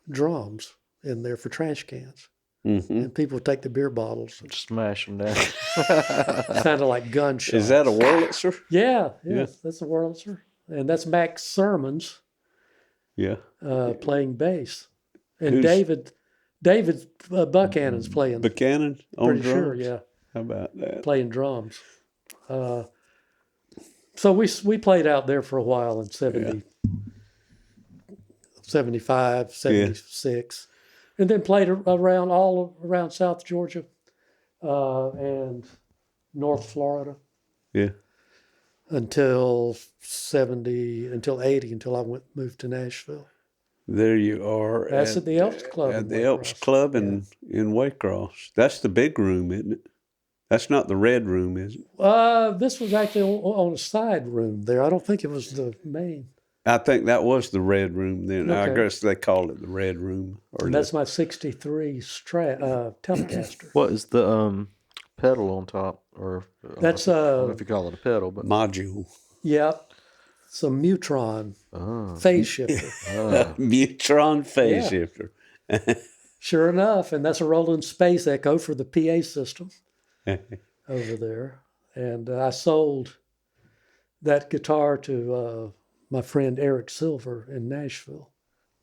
drums in there for trash cans. Mm-hmm. and people would take the beer bottles. And Smash them down. sounded like gunshots. Is that a Wurlitzer? Yeah, Yeah. that's a Wurlitzer. And that's Max Sermons Yeah. playing bass. And Who's- David Buchanan's playing. Buchanan on Pretty drums? sure, yeah. How about that? Playing drums. So we played out there for a while in 70, 75, 76. And then played all around South Georgia and North Florida. Yeah. Until 80, until I moved to Nashville. There you are. That's at the Elks Club. At in the Elks Waycross. Club in Waycross. That's the big room, isn't it? That's not the red room, is it? This was actually on a side room there. I don't think it was the main. I think that was the red room then. I Okay. guess they call it the red room. Or And that's my 63 Telecaster. What is the pedal on top? Or That's I don't know if you call it a pedal, but module. Yeah, some Mutron phase shifter. Mutron phase Yeah. shifter. Sure enough, and that's a Roland Space Echo for the PA system over there. And I sold that guitar to my friend Eric Silver in Nashville.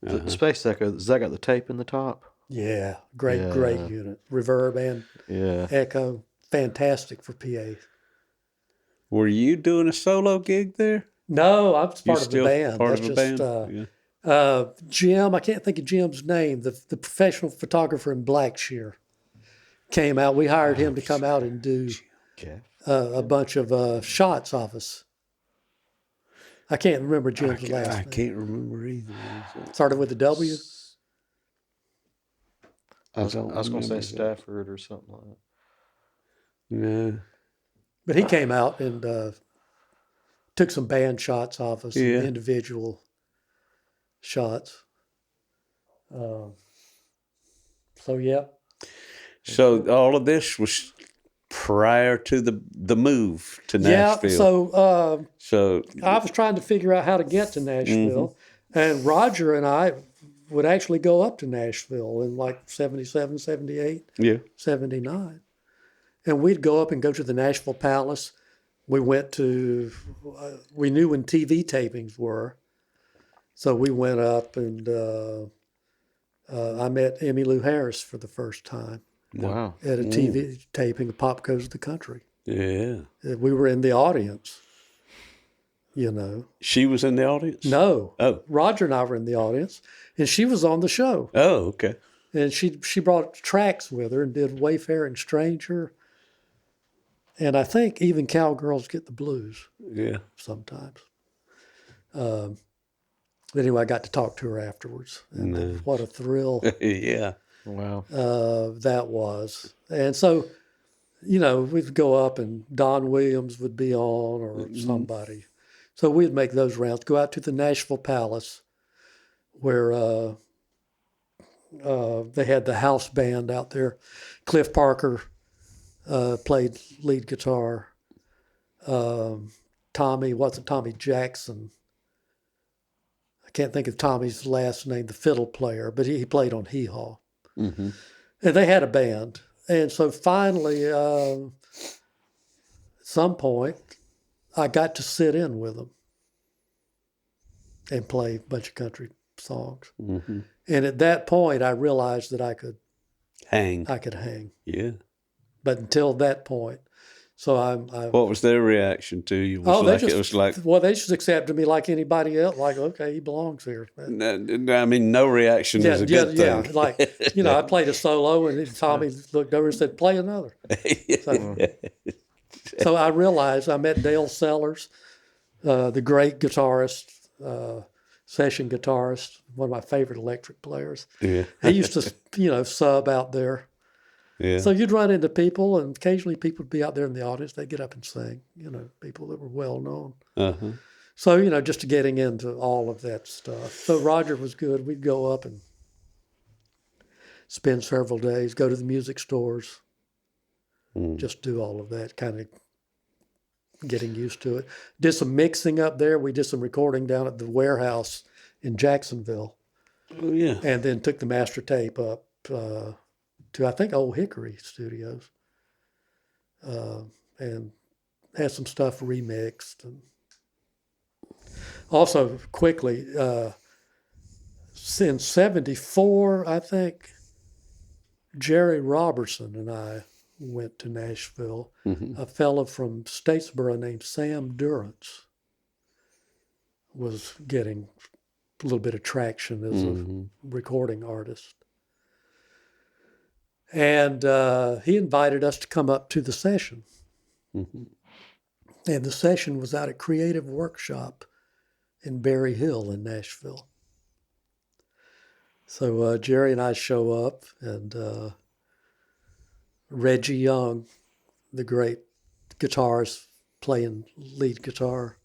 the Space Echo, has that got the tape in the top? Yeah, great Yeah. unit. Reverb and Yeah. Echo, fantastic for PA. Were you doing a solo gig there? No, I'm You part of the still band. part That's of a just band? Yeah. Jim. I can't think of Jim's name. The professional photographer in Blackshear came out. We hired him to come out and do a bunch of shots of us. I can't remember Jim's last I name. can't remember either. Started with a W. I was going to say remember that. Stafford or something like that. No. But he came out and took some band shots of us, Yeah. and individual shots. So yeah, So all of this was prior to the move to Nashville. yeah. So So I was trying to figure out how to get to Nashville, and Roger and I would actually go up to Nashville in like 77, 78, yeah. 79. And we'd go up and go to the Nashville Palace. We went to, we knew when TV tapings were. So we went up and I met Emmylou Harris for the first time Wow. at a TV taping of Pop Goes the Country. Yeah. We were in the audience, you know. She was in the audience? No. Oh. Roger and I were in the audience, and she was on the show. Oh, okay. And she brought tracks with her and did Wayfaring Stranger. And I think even Cowgirls Get the Blues Yeah. sometimes. But anyway, I got to talk to her afterwards. And what a thrill Yeah. Wow. that was. And so, you know, we'd go up and Don Williams would be on or somebody. So we'd make those rounds, go out to the Nashville Palace where they had the house band out there. Cliff Parker played lead guitar. Tommy Jackson. I can't think of Tommy's last name, the fiddle player, but he played on Hee Haw. Mm-hmm. And they had a band. And so finally, at some point, I got to sit in with them and play a bunch of country songs. Mm-hmm. And at that point, I realized that I could Hang. hang. Yeah. But until that point, so I What was their reaction to you? they just accepted me like anybody else. Like, okay, he belongs here. I mean, no reaction is a good thing. Like, you know, I played a solo, and Tommy looked over and said, "Play another." So I realized I met Dale Sellers, the great guitarist, session guitarist, one of my favorite electric players. Yeah. He used to, you know, sub out there. Yeah. So you'd run into people, and occasionally people would be out there in the audience. They'd get up and sing, you know, people that were well known. Uh-huh. So, you know, just getting into all of that stuff. So Roger was good. We'd go up and spend several days, go to the music stores, just do all of that, kind of getting used to it. Did some mixing up there. We did some recording down at the warehouse in Jacksonville. Oh, yeah. And then took the master tape up to, I think, Old Hickory Studios, and had some stuff remixed. And also, quickly, since 74, I think, Jerry Robertson and I went to Nashville. A fellow from Statesboro named Sam Durrance was getting a little bit of traction as a recording artist. And he invited us to come up to the session. And the session was out at Creative Workshop in Berry Hill in Nashville. So Jerry and I show up, and Reggie Young, the great guitarist, playing lead guitar,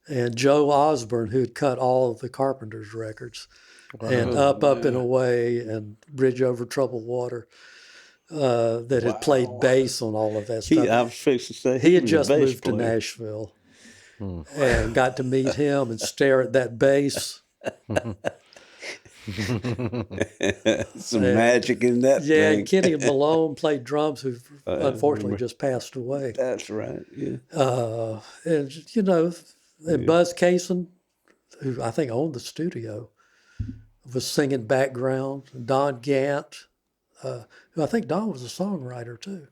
and Joe Osborne, who had cut all of the Carpenters records, and Up and Away and Bridge Over Troubled Water, that had played bass on all of that stuff. I was fixing to say, he had was a just bass moved to player. Nashville and got to meet him and stare at that bass. Some magic in that Yeah, thing. and Kenny Malone played drums, who unfortunately just passed away. That's right, yeah. And, you know, and Buzz Cason, who I think owned the studio, was singing background. Don Gant, who I think Don was a songwriter too.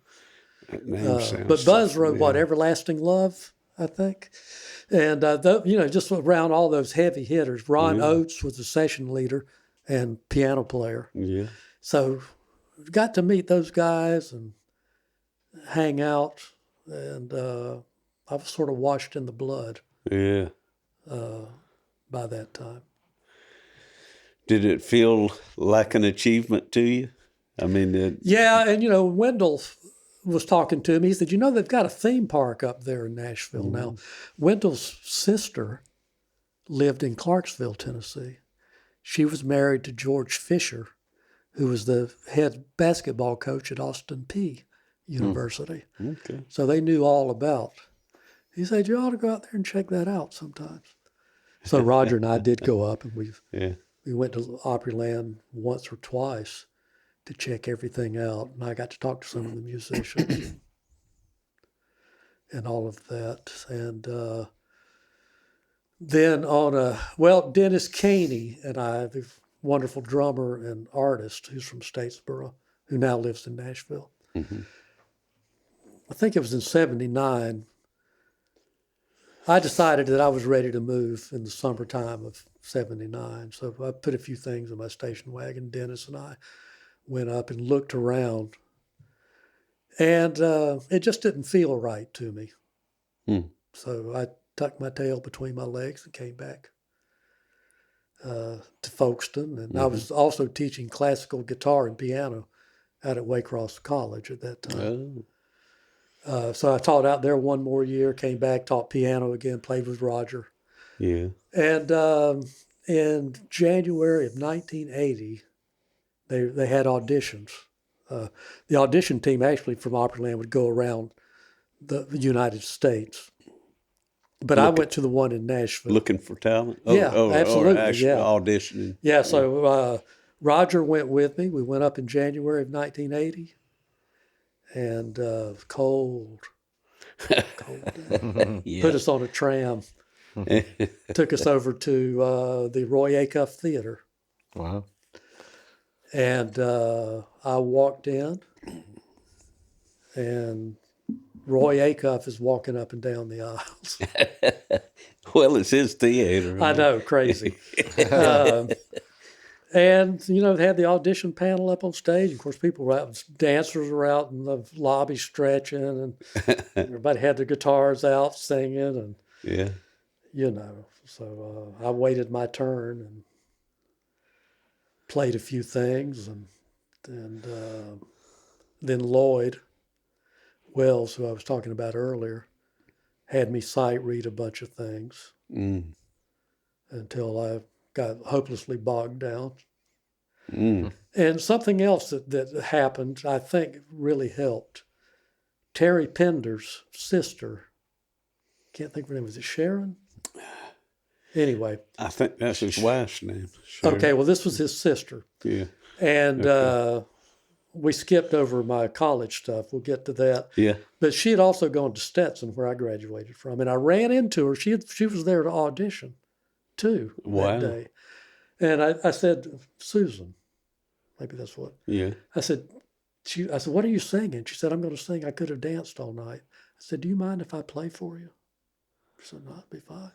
That name sounds But Buzz so wrote, what, familiar. Everlasting Love, I think. And, you know, just around all those heavy hitters. Ron Oates was the session leader and piano player. Yeah. So got to meet those guys and hang out. And I was sort of washed in the blood Yeah. by that time. Did it feel like an achievement to you? I mean, Yeah, and, you know, Wendell was talking to me. He said, you know, they've got a theme park up there in Nashville now. Wendell's sister lived in Clarksville, Tennessee. She was married to George Fisher, who was the head basketball coach at Austin Peay University. okay. So they knew all about. He said, you ought to go out there and check that out sometimes. So Roger and I did go up, and we went to Opryland once or twice to check everything out. And I got to talk to some of the musicians and all of that. And then Dennis Caney and I, the wonderful drummer and artist who's from Statesboro, who now lives in Nashville. I think it was in 79. I decided that I was ready to move in the summertime of 79. So I put a few things in my station wagon. Dennis and I went up and looked around. And it just didn't feel right to me. So I tucked my tail between my legs and came back to Folkestone. And I was also teaching classical guitar and piano out at Waycross College at that time. So I taught out there one more year, came back, taught piano again, played with Roger. Yeah. And in January of 1980, they had auditions. The audition team actually from Opryland would go around the United States. But I went to the one in Nashville. Looking for talent? Yeah, absolutely, Or actually yeah. auditioning. Yeah, so Roger went with me. We went up in January of 1980. And cold. Put us on a tram. Took us over to the Roy Acuff Theater. Wow. And I walked in, and Roy Acuff is walking up and down the aisles. Well, it's his theater. I know, crazy. And, you know, they had the audition panel up on stage. Of course, people were out, dancers were out in the lobby stretching, and everybody had their guitars out singing, and, you know. So I waited my turn and played a few things, and then Lloyd Wells, who I was talking about earlier, had me sight read a bunch of things until I got hopelessly bogged down. And something else that happened, I think really helped. Terry Pender's sister, can't think of her name, was it Sharon? Anyway. I think that's his wife's name. Sharon. Okay, well, this was his sister. Yeah. And we skipped over my college stuff. We'll get to that. Yeah. But she had also gone to Stetson, where I graduated from, and I ran into her. She was there to audition, too, Wow. that day. And I said, Susan, maybe that's what. Yeah. I said, what are you singing? She said, I'm going to sing I Could Have Danced All Night. I said, do you mind if I play for you? She said, no, it'd be fine.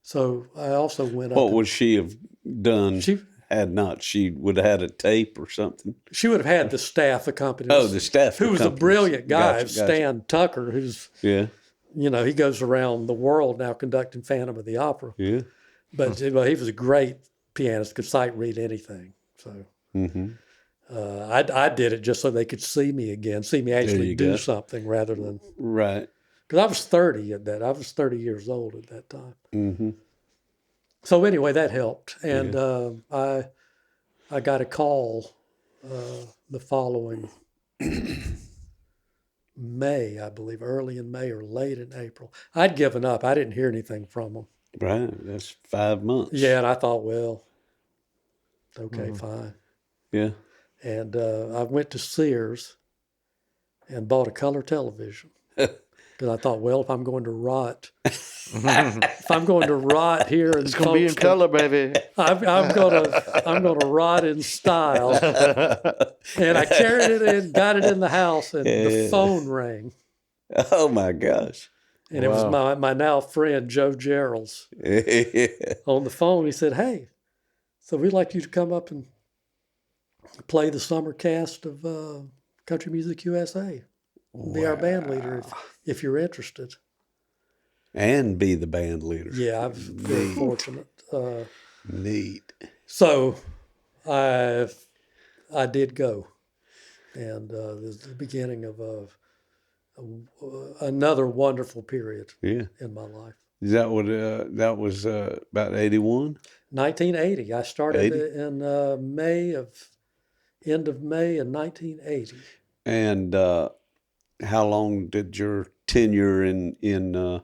So I also went up. What would she have done had not she would have had a tape or something? She would have had the staff accompany us. Oh, the staff who was a accompanies. brilliant guy, Gotcha. Stan Tucker, who's, Yeah. he goes around the world now conducting Phantom of the Opera. Yeah. But he was a great pianist, could sight read anything. So I did it just so they could see me again, see me actually do something rather than. Right. Because I was 30 at that. I was 30 years old at that time. Mm-hmm. So anyway, that helped. And I got a call the following May, I believe, early in May or late in April. I'd given up. I didn't hear anything from them. Right. That's 5 months. Yeah, and I thought, well, okay, fine. Yeah. And I went to Sears and bought a color television. Because I thought, well, if I'm going to rot here, and It's gonna be in color, baby. I'm gonna rot in style. And I carried it in, got it in the house, and the phone rang. Oh my gosh. And it was my now friend Joe Gerald's on the phone. He said, "Hey, so we'd like you to come up and play the summer cast of Country Music USA. Be our band leader if you're interested." And be the band leader. Yeah, I was very fortunate. Neat. So I did go, and it was the beginning of another wonderful period in my life. Is that what that was about 81? 1980. I started in end of May in 1980. And how long did your tenure in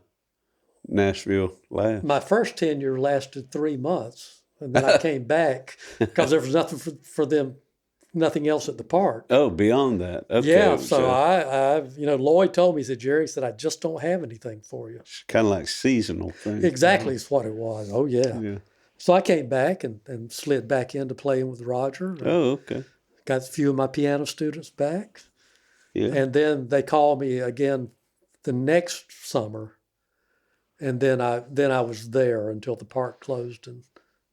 Nashville last? My first tenure lasted 3 months, and then I came back because there was nothing for them, nothing else at the park. Oh, beyond that. Okay. Yeah, so I Lloyd told me, he said, Jerry, he said, I just don't have anything for you. It's kind of like seasonal thing. Exactly is what it was. Oh, yeah. So I came back and slid back into playing with Roger. Oh, okay. Got a few of my piano students back. Yeah. And then they called me again the next summer. And then I was there until the park closed in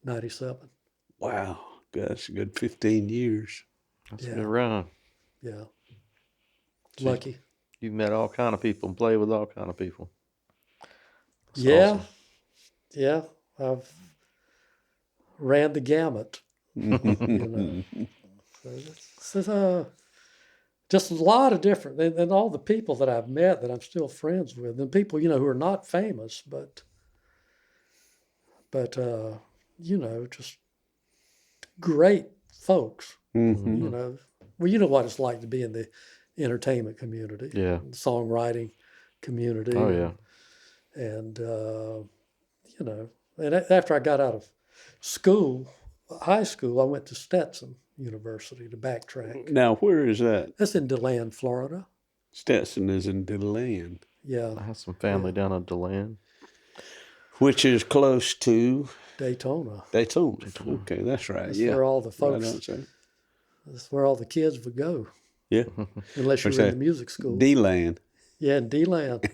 97. Wow. That's a good 15 years. That's a good run. Yeah. Lucky. You've met all kind of people and played with all kind of people. That's awesome. Awesome. Yeah. I've ran the gamut. So just a lot of different, and all the people that I've met that I'm still friends with, and people, who are not famous, but just great folks. Mm-hmm. Well, you know what it's like to be in the entertainment community, Yeah. the songwriting community. Oh, yeah. And and after I got out of high school, I went to Stetson University to backtrack. Now, where is that? That's in DeLand, Florida. Stetson is in DeLand. Yeah. I have some family down in DeLand. Which is close to Daytona. Daytona. Okay, that's right. That's Yeah. where all the folks, Right outside. that's where all the kids would go, Yeah. unless you're What's in that? the music school. DeLand. Yeah, in DeLand.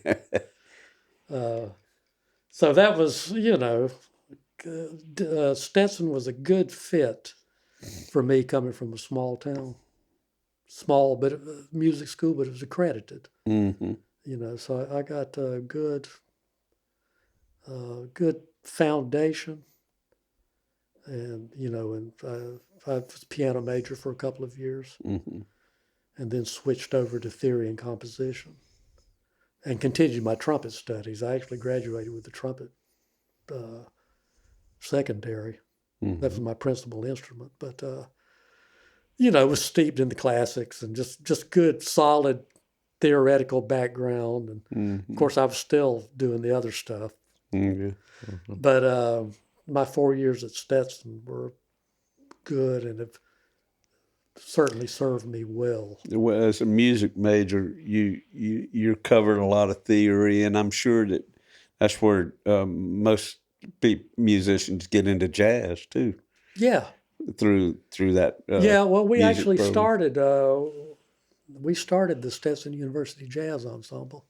So that was, Stetson was a good fit for me coming from a small town. Small, but music school, but it was accredited. Mm-hmm. So I got a good foundation. And, and I was a piano major for a couple of years. Mm-hmm. And then switched over to theory and composition. And continued my trumpet studies. I actually graduated with the trumpet secondary. Mm-hmm. That was my principal instrument. But, was steeped in the classics and just good, solid theoretical background. And, of course, I was still doing the other stuff. Mm-hmm. But my 4 years at Stetson were good and have certainly served me well. Well, as a music major, you're covering a lot of theory, and I'm sure that's where most musicians get into jazz too. Yeah. Through that. Yeah. Well, we music actually program. started the Stetson University Jazz Ensemble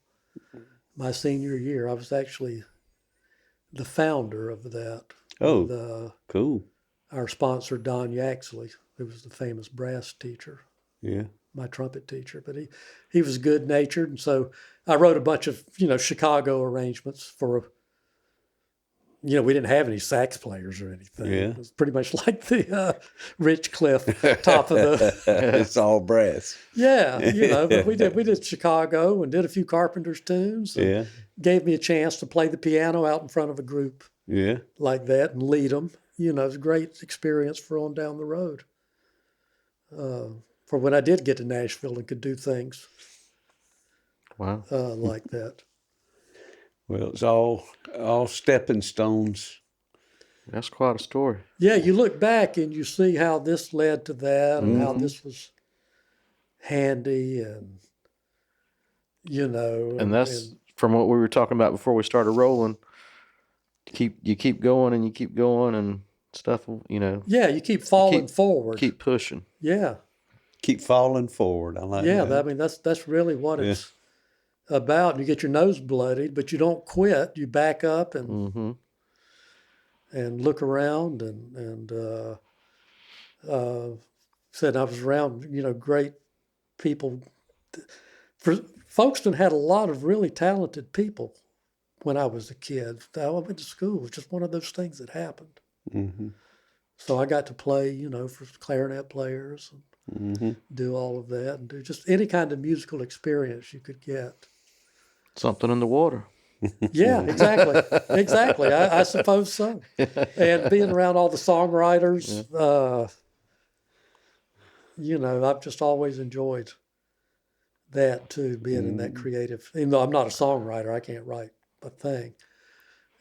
my senior year. I was actually the founder of that. Oh, with, cool. Our sponsor, Don Yaxley, who was the famous brass teacher. Yeah. My trumpet teacher, but he was good natured, and so I wrote a bunch of Chicago arrangements for. We didn't have any sax players or anything. Yeah. It was pretty much like the Rich Cliff top of the. It's all brass. Yeah, but we did Chicago and did a few Carpenters tunes. Yeah. Gave me a chance to play the piano out in front of a group. Yeah. Like that and lead them. It was a great experience for on down the road. For when I did get to Nashville and could do things. Wow. Like that. Well, it's all stepping stones. That's quite a story. Yeah, you look back and you see how this led to that and how this was handy and, And that's from what we were talking about before we started rolling. You keep going and you keep going and stuff, Yeah, you keep falling forward. Keep pushing. Yeah. Keep falling forward. I like that. Yeah, I mean, that's really what it's about. You get your nose bloodied, but you don't quit. You back up and look around and said I was around, great people. Folkestone had a lot of really talented people when I was a kid. I went to school. It was just one of those things that happened. Mm-hmm. So I got to play, for clarinet players and do all of that and do just any kind of musical experience you could get. Something in the water. Yeah, exactly. Exactly. I suppose so. And being around all the songwriters, I've just always enjoyed that too, being in that creative. Even though I'm not a songwriter, I can't write a thing.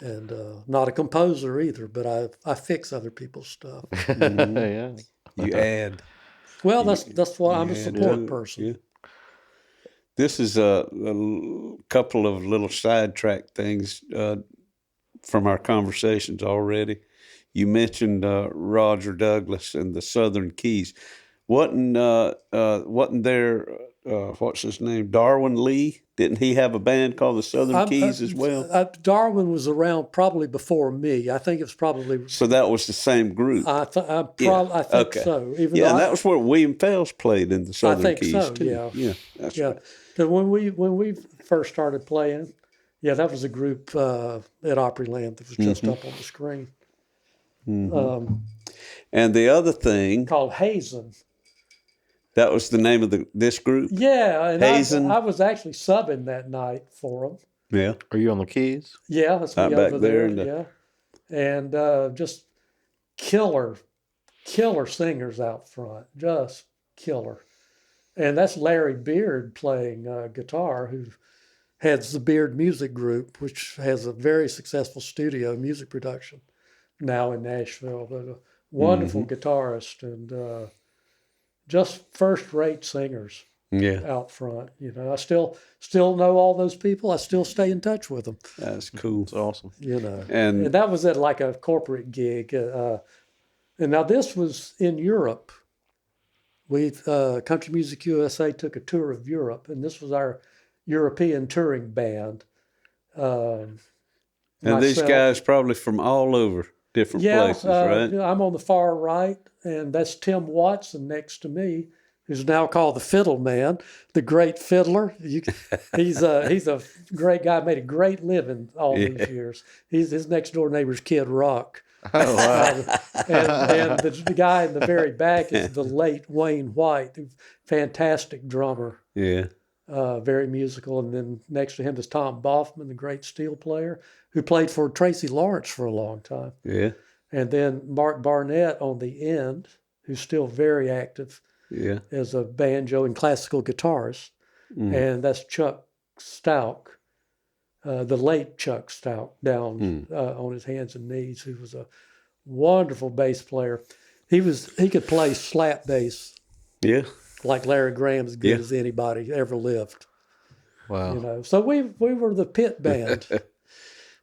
And not a composer either, but I fix other people's stuff. Yeah. You add. Well, that's why I'm a support person. Yeah. This is a couple of little sidetrack things from our conversations already. You mentioned Roger Douglas and the Southern Keys. Wasn't there, what's his name, Darwin Lee? Didn't he have a band called the Southern Keys as well? Darwin was around probably before me. I think it was probably. So that was the same group. I think so. Even and that was where William Fells played in the Southern Keys so, too. Yeah, that's yeah. right. But when we first started playing, that was a group at Opryland that was just up on the screen. And the other thing called Hazen. That was the name of this group? Yeah, and Hazen. I was actually subbing that night for them. Yeah. Are you on the keys? Yeah, that's me back over there. Yeah, and just killer singers out front, just killer. And that's Larry Beard playing guitar, who heads the Beard Music Group, which has a very successful studio music production now in Nashville. But a wonderful guitarist and just first-rate singers out front. I still know all those people. I still stay in touch with them. That's cool. That's awesome. And that was at like a corporate gig. And now this was in Europe. Country Music USA took a tour of Europe, and this was our European touring band. And these guys probably from all over different places, right? I'm on the far right, and that's Tim Watson next to me, who's now called the Fiddle Man, the great fiddler. He's a great guy, made a great living all these years. His next door neighbor's Kid Rock. Oh, wow. and the guy in the very back is the late Wayne White, fantastic drummer. Yeah. Very musical. And then next to him is Tom Boffman, the great steel player, who played for Tracy Lawrence for a long time. Yeah. And then Mark Barnett on the end, who's still very active as a banjo and classical guitarist. And that's Chuck Stout, the late Chuck Stout, down on his hands and knees, who was a wonderful bass player. He could play slap bass Yeah. Like Larry Graham's good Yeah. as anybody ever lived. Wow. You know, so we were the pit band,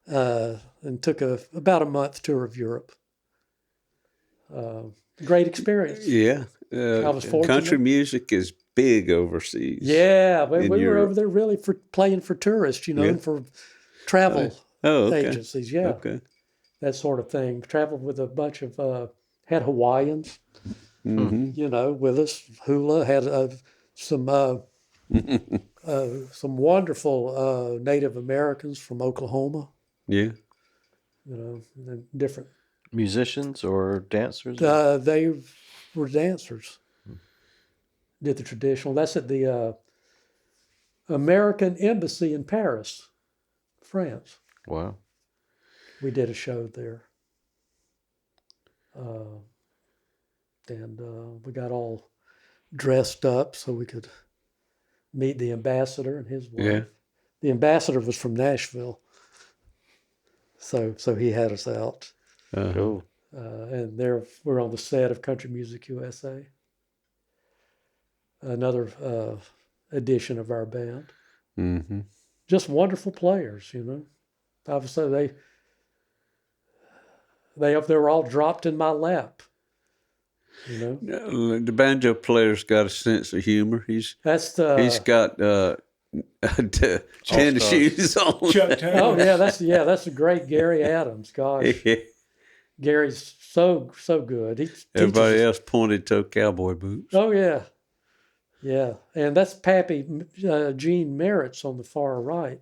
and took about a month tour of Europe. Great experience. Yeah. I was fortunate. Country music is big overseas. Yeah, we were Europe. over there really for playing for tourists, you know, Yeah. and for travel Okay. agencies. Yeah, Okay. that sort of thing. Traveled with a bunch of had Hawaiians, you know, with us. Hula had some wonderful Native Americans from Oklahoma. Yeah. You know, and different. Musicians or dancers? They were dancers. Did the traditional. That's at the American Embassy in Paris, France. Wow. We did a show there. And we got all dressed up so we could meet the ambassador and his wife. Yeah. The ambassador was from Nashville. So he had us out. Cool. And there we're on the set of Country Music USA. Another edition of our band. Mm-hmm. Just wonderful players, you know. Obviously, they were all dropped in my lap, you know. The banjo player's got a sense of humor. He's got tennis shoes on. Oh yeah, that's a great Gary Adams. Gosh, Yeah. Gary's so good. He Everybody teaches. else pointed toe cowboy boots. Oh yeah, yeah, and that's Pappy Gene Merritt's on the far right.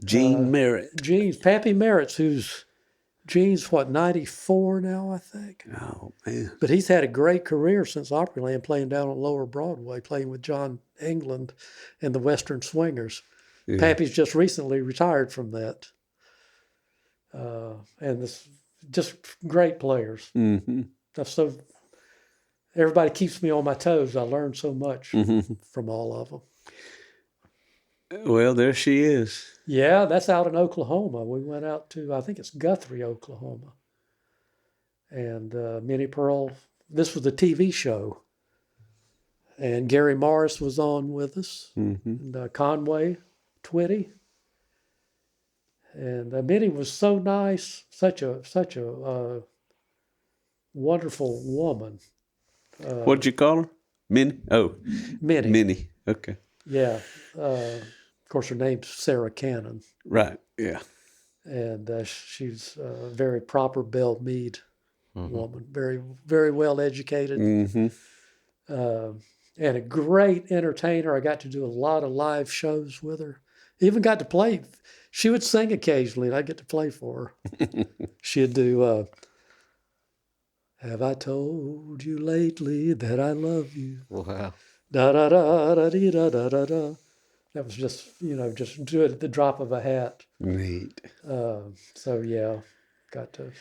Gene Merritt. Pappy Merritt's, who's Gene's 94 now, I think. Oh man! But he's had a great career since Opryland, playing down on Lower Broadway, playing with John England and the Western Swingers. Yeah. Pappy's just recently retired from that. And this just great players. Mm-hmm. Everybody keeps me on my toes. I learned so much Mm-hmm. from all of them. Well, there she is. Yeah, that's out in Oklahoma. We went out to, I think it's Guthrie, Oklahoma. And Minnie Pearl, this was the TV show. And Gary Morris was on with us. Mm-hmm. And Conway Twitty. And Minnie was so nice, such a wonderful woman. What'd you call her? Minnie? Oh, Minnie. Minnie. Okay. Yeah. Of course, her name's Sarah Cannon. Right. Yeah. And she's a very proper Belle Meade woman, very, very well educated, Mm-hmm. and a great entertainer. I got to do a lot of live shows with her. Even got to play. She would sing occasionally, and I'd get to play for her. She'd do, "Have I told you lately that I love you?" Wow. Da da da da dee, da da da da. That was just, just do it at the drop of a hat. Neat. So yeah, got to.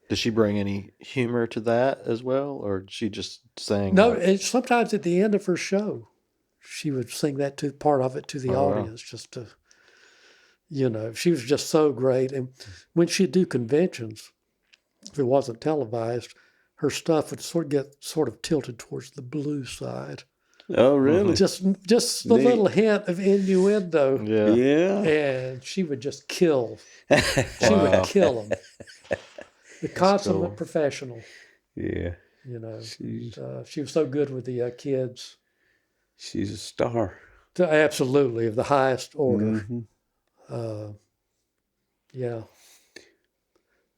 Did she bring any humor to that as well, or she just sang? No, sometimes at the end of her show, she would sing that part of it to the Oh, wow. audience, just to, she was just so great. And when she'd do conventions, if it wasn't televised, her stuff would get sort of tilted towards the blues side. Oh, really? Just a Neat. little hint of innuendo. Yeah. Yeah. And she would just kill. She would kill them. The consummate cool. professional. Yeah. She was so good with the kids. She's a star. Absolutely, of the highest order. Mm-hmm. Yeah.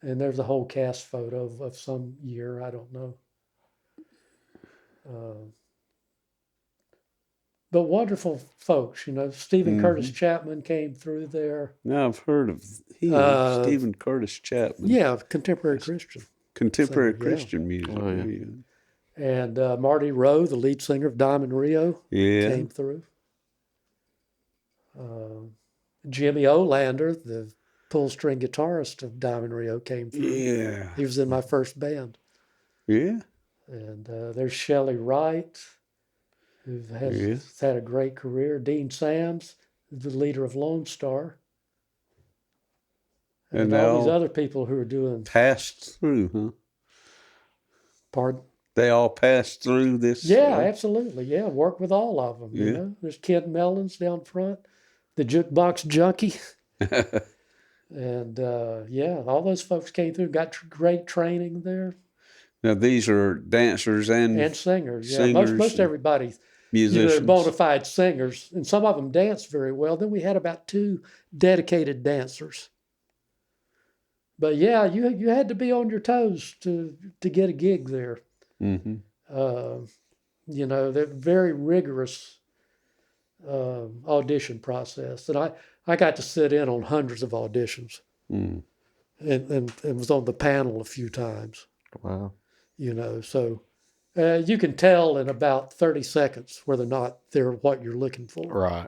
And there's a whole cast photo of some year, I don't know. But wonderful folks, Stephen Curtis Chapman came through there. Now I've heard of him, Stephen Curtis Chapman. Yeah, contemporary Christian. Contemporary So, yeah. Christian music. Oh, yeah. Yeah. And Marty Rowe, the lead singer of Diamond Rio, Yeah. came through. Jimmy Olander, the pull string guitarist of Diamond Rio, came through. Yeah. He was in my first band. Yeah. And there's Shelley Wright, who has had a great career. Dean Sams, the leader of Lone Star. And all these other people who are doing... Passed through, huh? Pardon? they all pass through this? Yeah, absolutely. Yeah, work with all of them. You know, there's Kid Mellons down front, the jukebox junkie, and all those folks came through. Got great training there. Now these are dancers and singers. Yeah, singers most everybody. Musicians. They're bona fide singers, and some of them dance very well. Then we had about 2 dedicated dancers. But yeah, you had to be on your toes to get a gig there. Mm-hmm. They're very rigorous audition process, and I got to sit in on hundreds of auditions, and was on the panel a few times. Wow. So you can tell in about 30 seconds whether or not they're what you're looking for. Right.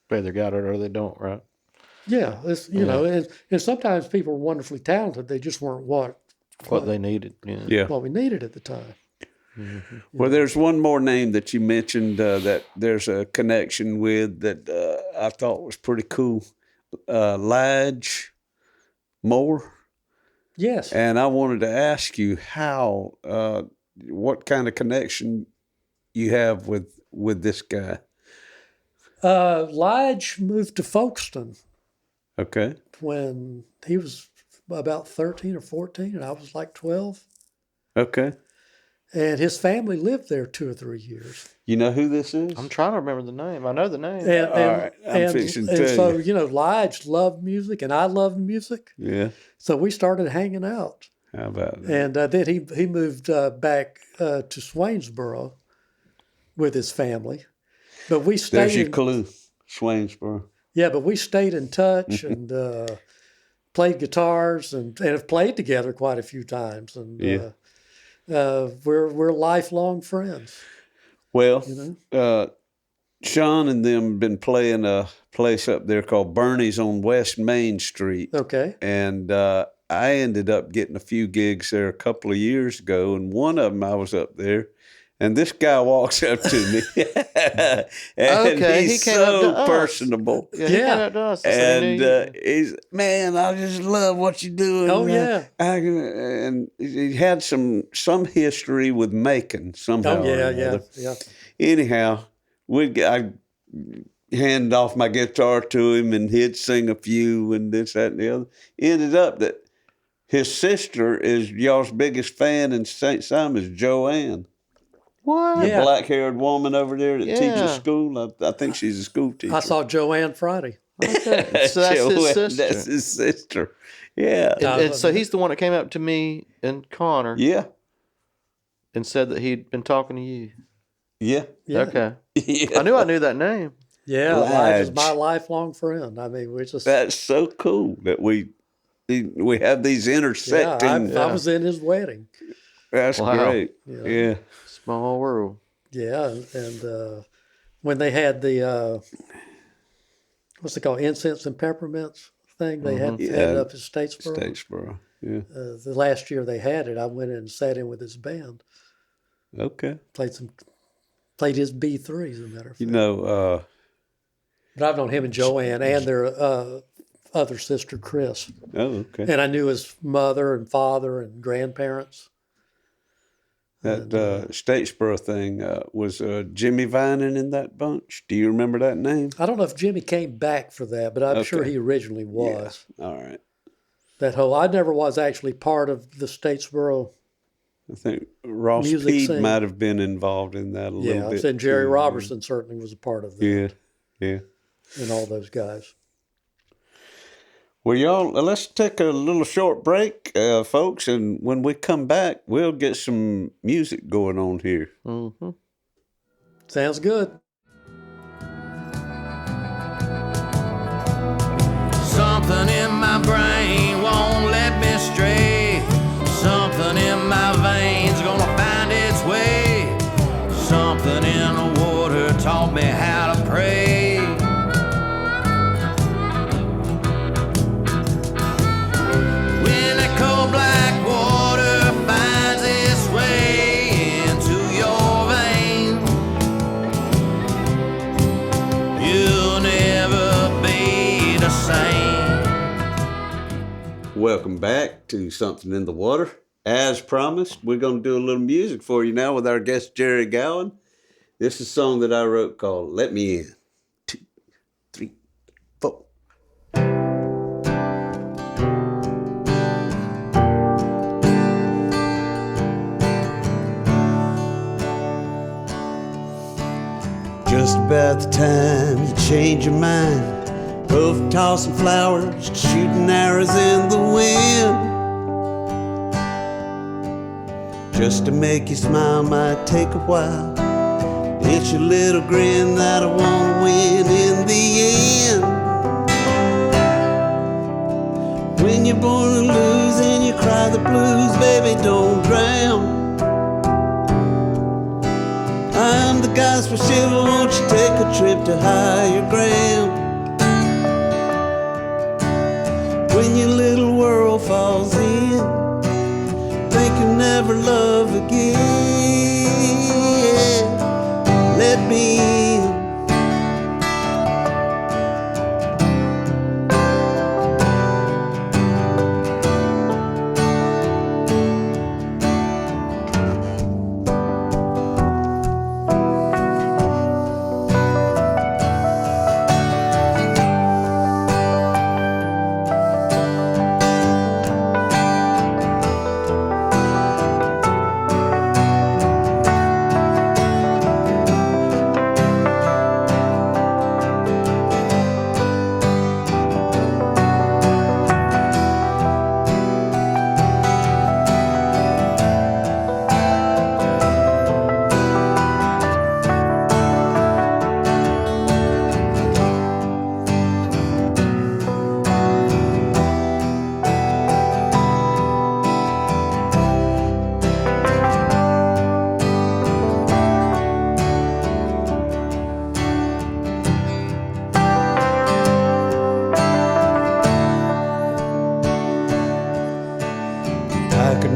They either got it or they don't, right? Yeah, it's, know, and sometimes people are wonderfully talented. They just weren't what they needed. Yeah. What we needed at the time. Mm-hmm. Well, there's one more name that you mentioned that there's a connection with that I thought was pretty cool. Lige Moore. Yes. And I wanted to ask you what kind of connection you have with this guy. Lige moved to Folkestone. Okay. When he was about 13 or 14, and I was like 12. Okay. And his family lived there 2 or 3 years. You know who this is? I'm trying to remember the name. I know the name. All right. I'm fixing to tell you. Lige loved music, and I loved music. Yeah. So we started hanging out. How about that? And then he moved back to Swainsboro with his family. But we stayed. There's your clue, Swainsboro. Yeah, but we stayed in touch and played guitars and have played together quite a few times. And we're lifelong friends. Well, Sean and them been playing a place up there called Bernie's on West Main Street. Okay. And I ended up getting a few gigs there a couple of years ago, and one of them I was up there. And this guy walks up to me, and he's he came up to so us. personable. Yeah, he came up to us. And he's, man, I just love what you're doing. Oh, yeah. And he had some history with Macon somehow. Oh, yeah. Anyhow, I handed off my guitar to him, and he'd sing a few, and this, that, and the other. Ended up that his sister is y'all's biggest fan in St. Simon's, Joanne. What? The Yeah. black-haired woman over there that teaches school. I think she's a school teacher. I saw Joanne Friday. Okay. So that's his sister. That's his sister. Yeah. And so he's the one that came up to me and Connor. Yeah. And said that he'd been talking to you. Yeah. Yeah. Okay. Yeah. I knew that name. Yeah, Lige is Lige. my lifelong friend. I mean, we just... That's so cool that we have these intersecting. I was in his wedding. That's Wow. great. Yeah. Small world. Yeah, and when they had the what's it called, incense and peppermints thing, they had it up at Statesboro. Statesboro. Yeah. The last year they had it, I went in and sat in with his band. Okay. Played his B3, as a matter of fact. You know, But I've known him and Joanne and their other sister, Chris. oh, okay. And I knew his mother and father and grandparents. That Statesboro thing was Jimmy Vining in that bunch. Do you remember that name? I don't know if Jimmy came back for that, but I'm sure Okay. he originally was. Yeah. All right. I never was actually part of the Statesboro. I think Ross Music Peed scene. might have been involved in that a little bit. And Jerry too. Robertson certainly was a part of that. Yeah. And all those guys. Well, y'all, let's take a little short break, folks, and when we come back, we'll get some music going on here. Mm-hmm. Sounds good. Something in my brain won't let me stray. Something in my veins gonna find its way. Something in the water taught me how to pray. When that cold black water finds its way into your veins, you'll never be the same. Welcome back to Something in the Water. As promised, we're going to do a little music for you now with our guest, Jerry Gowen. This is a song that I wrote called Let Me In. 2, 3, 4. Just about the time you change your mind, both tossing flowers, shooting arrows in the wind. Just to make you smile might take a while. It's your little grin that I won't win in the end. When you're born to lose and you cry the blues, baby, don't drown. I'm the gospel shiver, won't you take a trip to higher ground? When your little world falls in, think you'll never love again. Let me in.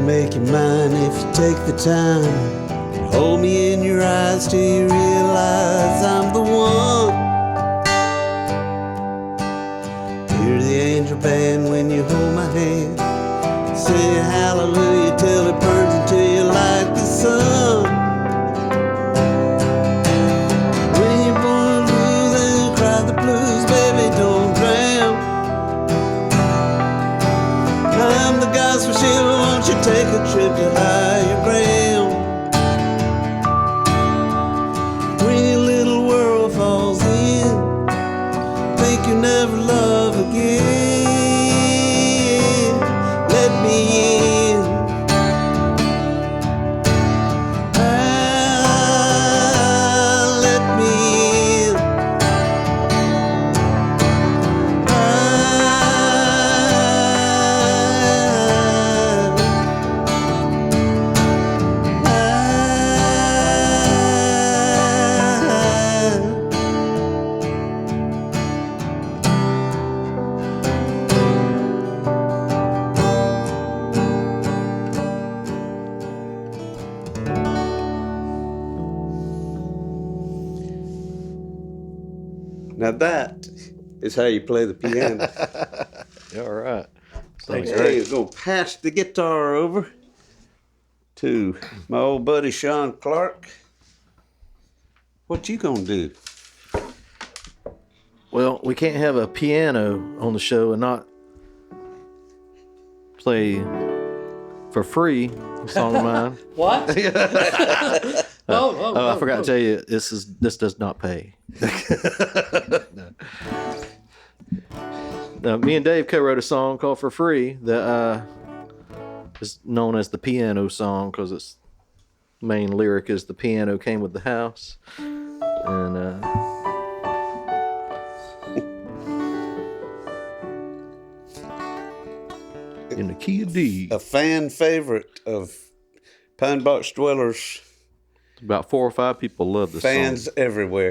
Make you mine if you take the time. Hold me in your eyes till you realize I'm the one. Hear the angel band when you hold my hand. Sing hallelujah till it burns until you like the sun. When you're born to lose and you cry the blues, baby, don't drown. I'm the gospel shiver, won't you take a trip to higher ground? When your little world falls in, think you'll never love again. Let me in. Let me in. Now that is how you play the piano. All right. Hey, we're going to pass the guitar over to my old buddy Sean Clark. What you going to do? Well, we can't have a piano on the show and not play for free a song of mine. What? I forgot to tell you, this does not pay. Now, me and Dave co-wrote a song called "For Free" that is known as the piano song because its main lyric is "The piano came with the house," and in the key of D. A fan favorite of Pine Box Dwellers. About 4 or 5 people love this Fans song. everywhere.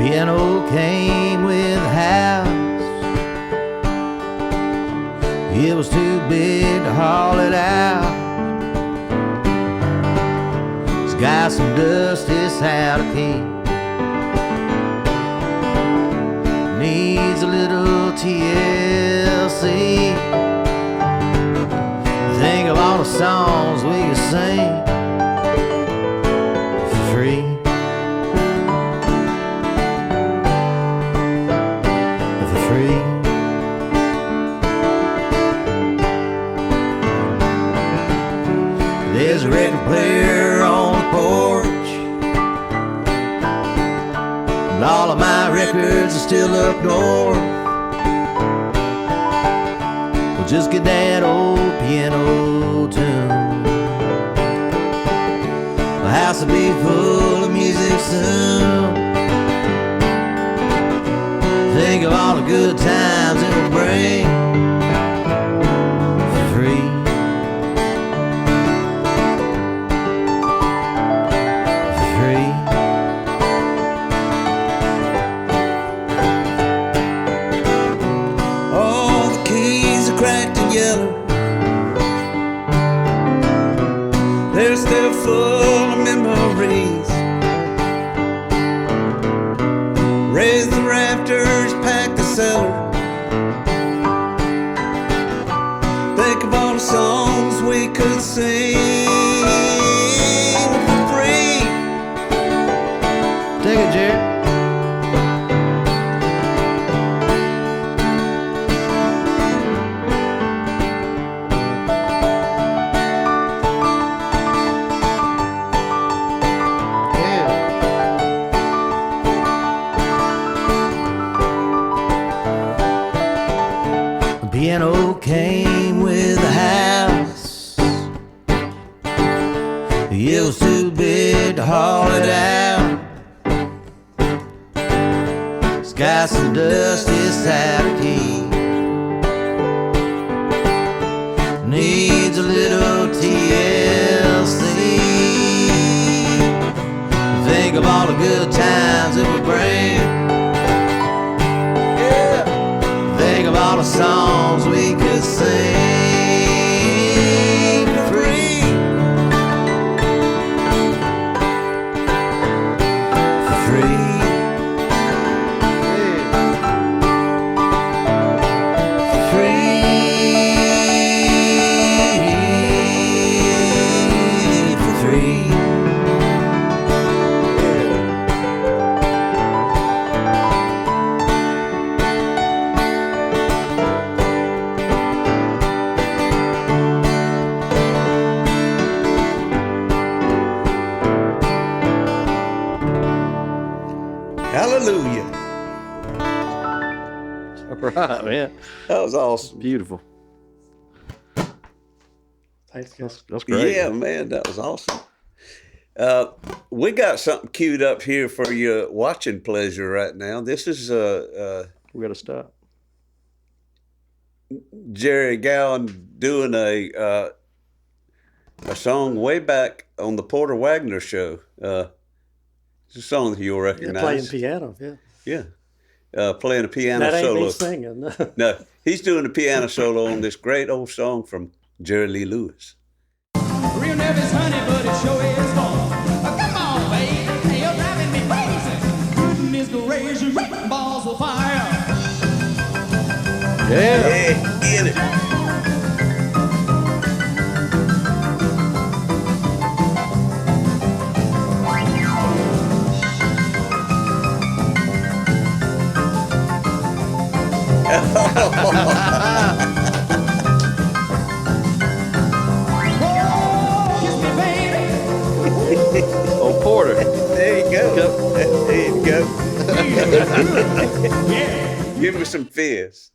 Piano came with a house. It was too big to haul it out. It's got some dust, it's out of key. Needs a little TLC. Think of all the songs we could sing for free. For free. There's a record player on the porch, and all of my records are still up north. We'll just get that old piano tune. The house will be full of music soon. Think of all the good times it will bring for free. For free. All the keys are cracked and yellow. They're still full of memories. Raise the rafters, pack the cellar. Think of all the songs we could sing for free. Take it, Jared. The piano came with a house. It was too big to haul it out. It's got some dust, it's out of key. Needs a little TLC. Think of all the good times it would bring. Think of all the songs we could sing for free. For free. For free. For free. Hallelujah. All right, man. That was awesome. Beautiful. Thanks, guys. That's great. Yeah, man, that was awesome. We got something queued up here for your watching pleasure right now. This is We got to stop. Jerry Gowen doing a song way back on the Porter Wagner show. It's a song that you'll Yeah, recognize. playing piano, yeah. Yeah. Playing a piano That ain't solo. me singing. No, he's doing a piano solo on this great old song from Jerry Lee Lewis. Real nervous, honey, but it sure is fun. Come on, baby, hey, you're driving me crazy. Goodness gracious, balls of fire. Yeah, get it. Oh, kiss me, baby. Oh, Porter. There you go. There you go. Yeah. Give me some fist.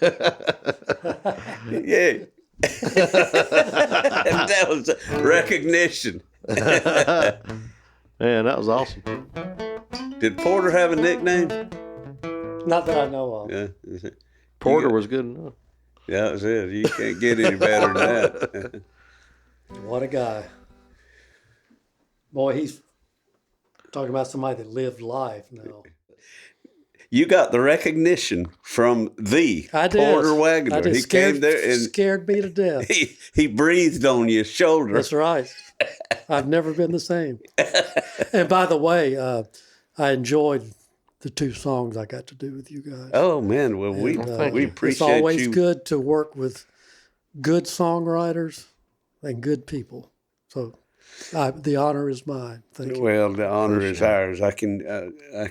Yeah. That was recognition. Man, that was awesome. Did Porter have a nickname? Not that I know of. Yeah. Porter was good enough. Yeah, that was it. You can't get any better than that. What a guy. Boy, he's Talking about somebody that lived life now. You got the recognition from the I did. Porter Wagoner. I did. He came there and scared me to death. he breathed on your shoulder. That's right. I've never been the same. And by the way, I enjoyed the 2 songs I got to do with you guys. Oh man, well we appreciate It's always you. good to work with good songwriters and good people. So the honor is mine. Thank you. Well, the honor is ours. I can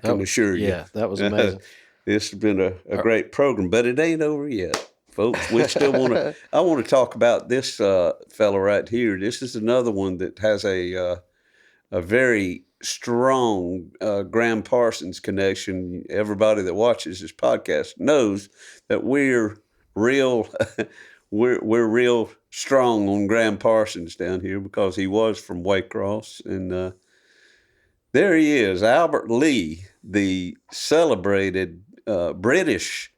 assure you. Yeah, that was amazing. This has been a great program, but it ain't over yet, folks. We still want to. I want to talk about this fellow right here. This is another one that has a very strong Graham Parsons connection. Everybody that watches this podcast knows that we're real. We're real strong on Graham Parsons down here because he was from Waycross. And there he is, Albert Lee, the celebrated British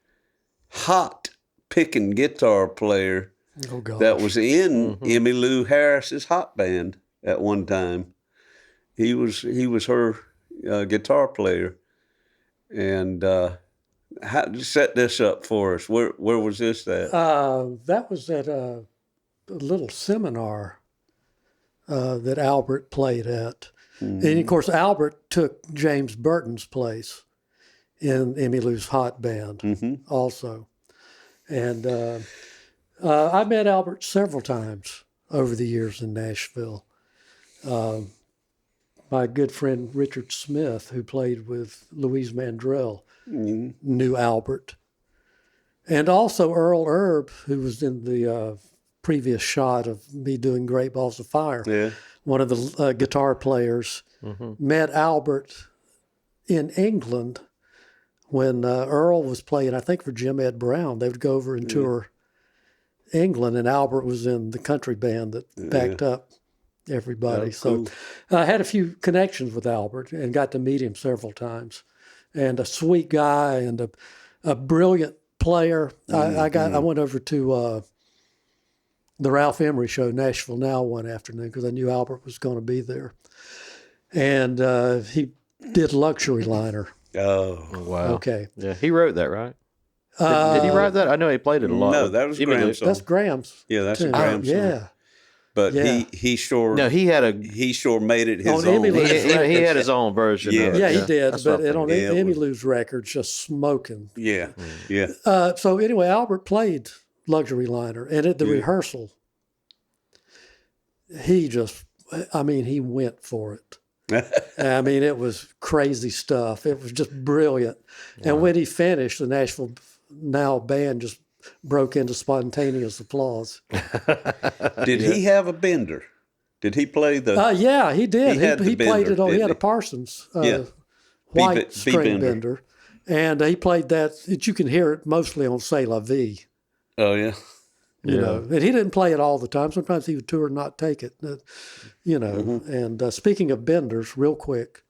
hot-picking guitar player that was in Emmy Lou Harris's hot band at one time. He was her guitar player. And set this up for us. Where was this at? That was at a little seminar that Albert played at. And of course, Albert took James Burton's place in Emmy Lou's hot band also. And I met Albert several times over the years in Nashville. My good friend Richard Smith, who played with Louise Mandrell, knew Albert. And also Earl Erb, who was in the previous shot of me doing Great Balls of Fire. Yeah. One of the guitar players met Albert in England when Earl was playing, I think, for Jim Ed Brown. They would go over and tour England, and Albert was in the country band that backed up everybody. Cool. So I had a few connections with Albert and got to meet him several times. And a sweet guy and a brilliant player. I went over to the Ralph Emery show, Nashville Now, one afternoon because I knew Albert was going to be there. And he did Luxury Liner. Oh, wow. Okay. Yeah, he wrote that, right? Did he write that? I know he played it a lot. No, that was Graham's song. That's Graham's. Yeah, that's a too. Graham's song. Yeah. But Yeah. he sure he sure made it his On own. Emmy Lou's he had his own version. Yeah. of it. Yeah, he did. That's what But I'm on thinking. Yeah, it Emmy was- Lou's records, just smoking. Yeah, yeah. So anyway, Albert played Luxury Liner. And at the rehearsal, he went for it. I mean, it was crazy stuff. It was just brilliant. And when he finished, the Nashville Now band just broke into spontaneous applause. Did he have a bender? Did he play the? Yeah, he did. He had the He played bender, it on. He didn't had a he? Parsons Yeah. white B string bender. bender. And he played that. You can hear it mostly on C'est La Vie. Oh yeah. You know, and he didn't play it all the time. Sometimes he would tour and not take it. You know, and speaking of benders, real quick,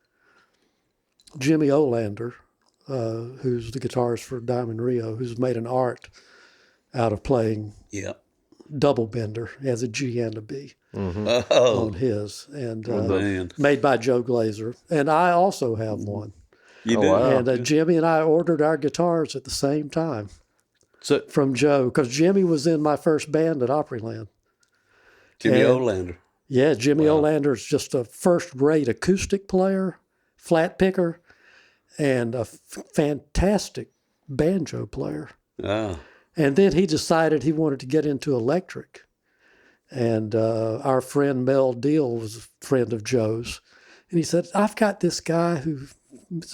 Jimmy Olander, who's the guitarist for Diamond Rio, who's made an art out of playing double bender. He has a G and a B on his, and man. made by Joe Glazer. And I also have one. You do. wow. And Jimmy and I ordered our guitars at the same time. So From Joe, because Jimmy was in my first band at Opryland. Jimmy and- Olander. Yeah, Jimmy Olander is just a first-rate acoustic player, flat picker, and a fantastic banjo player. Oh. And then he decided he wanted to get into electric. And our friend Mel Deal was a friend of Joe's. And he said, I've got this guy who's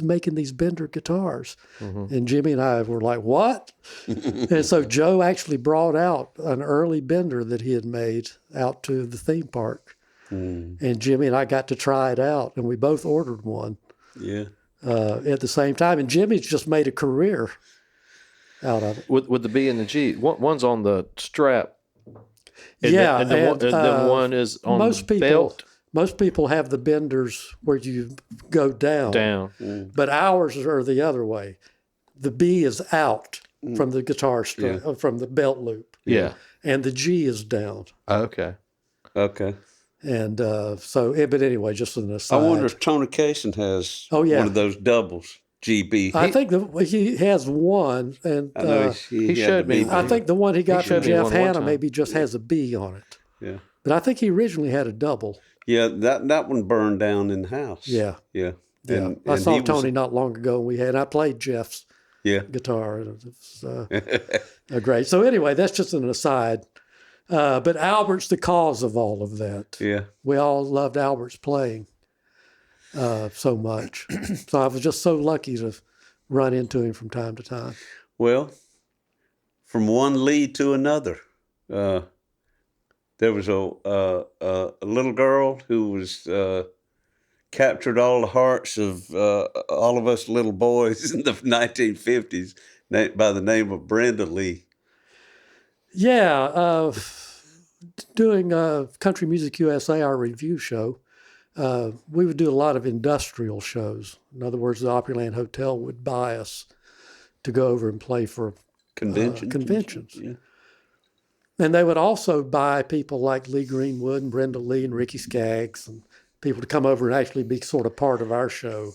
making these Bender guitars. And Jimmy and I were like, what? And so Joe actually brought out an early Bender that he had made out to the theme park. And Jimmy and I got to try it out, and we both ordered one Yeah. at the same time. And Jimmy's just made a career out of it. with the B and the G, one's on the strap. And Yeah, then one is on most the people, belt Most people have the benders where you go down. down. But ours are the other way. The B is out from the guitar string, from the belt loop. Yeah. And the G is down. Okay. Okay. And but anyway, just an I aside. wonder if Tony Cason has Oh, yeah. one of those doubles, GB. I think he has one, and I know he showed me BB. I think the one he got from showed me Jeff one Hanna time. maybe just has a B on it. Yeah. But I think he originally had a double. Yeah, that one burned down in the house. Yeah. Yeah. Yeah, And I saw he was- Tony not long ago, and I played Jeff's Yeah. guitar. And it was great. So anyway, that's just an aside. But Albert's the cause of all of that. Yeah. We all loved Albert's playing so much. So I was just so lucky to run into him from time to time. Well, from one lead to another, there was a little girl who was captured all the hearts of all of us little boys in the 1950s by the name of Brenda Lee. Yeah, doing Country Music USA, our review show, we would do a lot of industrial shows. In other words, the Opryland Hotel would buy us to go over and play for conventions. Yeah. And they would also buy people like Lee Greenwood and Brenda Lee and Ricky Skaggs and people to come over and actually be sort of part of our show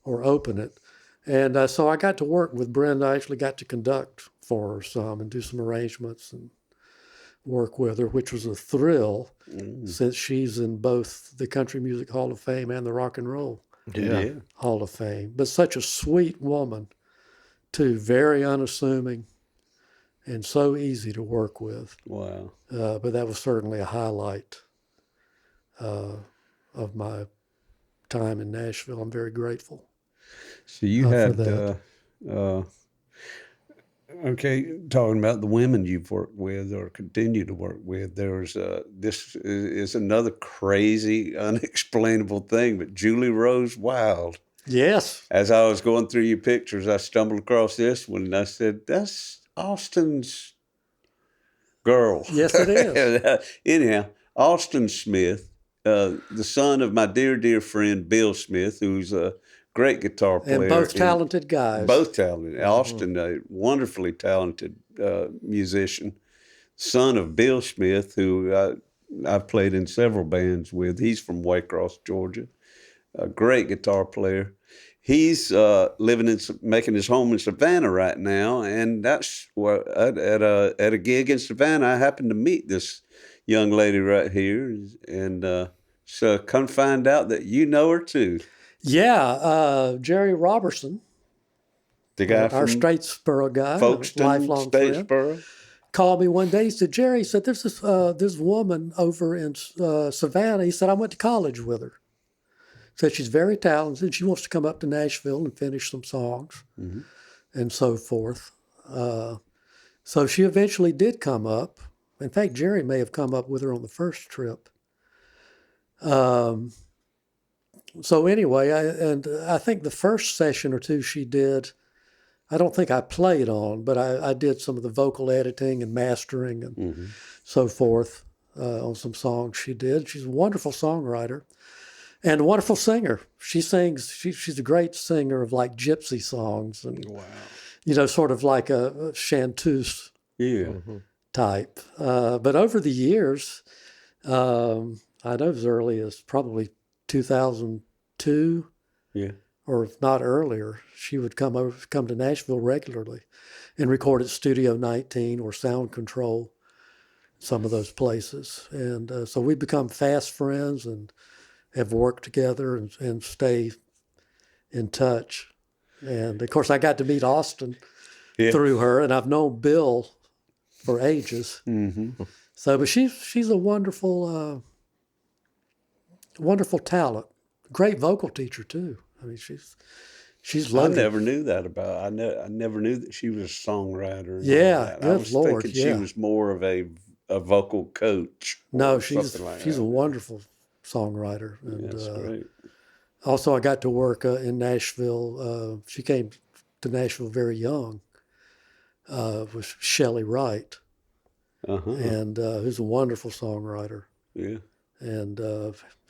or open it. And so I got to work with Brenda. I actually got to conduct for her some and do some arrangements and work with her, which was a thrill since she's in both the Country Music Hall of Fame and the Rock and Roll Hall of Fame. But such a sweet woman, too, very unassuming and so easy to work with. Wow. But that was certainly a highlight of my time in Nashville. I'm very grateful. So you for had, that. okay, talking about the women you've worked with or continue to work with, there's this is another crazy, unexplainable thing, but Julie Rose Wild. Yes. As I was going through your pictures, I stumbled across this one, and I said, that's Austin's girl. Yes, it is. Anyhow, Austin Smith, the son of my dear, dear friend Bill Smith, who's a great guitar player. And both talented guys. Both talented. Austin, a wonderfully talented musician, son of Bill Smith, who I've played in several bands with. He's from Waycross, Georgia. A great guitar player. He's making his home in Savannah right now, and that's where at a gig in Savannah, I happened to meet this young lady right here, and so come find out that you know her too. Yeah, Jerry Robertson, The guy our from Statesboro guy, Folkestone, lifelong friend, Statesboro. called me one day. He said, Jerry, he said, there's this woman over in Savannah. He said, I went to college with her. Said she's very talented. She wants to come up to Nashville and finish some songs and so forth. So she eventually did come up. In fact, Jerry may have come up with her on the first trip. So anyway, I think the first session or two she did, I don't think I played on, but I did some of the vocal editing and mastering and so forth on some songs she did. She's a wonderful songwriter. And a wonderful singer. She sings, she's a great singer of like gypsy songs and, sort of like a chanteuse type. But over the years, I know as early as probably 2002, or if not earlier, she would come to Nashville regularly and record at Studio 19 or Sound Control, some of those places. And so we've become fast friends and have worked together and stay in touch. And of course, I got to meet Austin through her, and I've known Bill for ages. So, but she's a wonderful, wonderful talent. Great vocal teacher too. I mean, she's loaded. I never knew that about her. I never knew that she was a songwriter. Yeah, I was thinking she was more of a vocal coach. No, she's a wonderful songwriter. And that's great. Also, I got to work in Nashville. She came to Nashville very young with Shelley Wright, and who's a wonderful songwriter. Yeah. And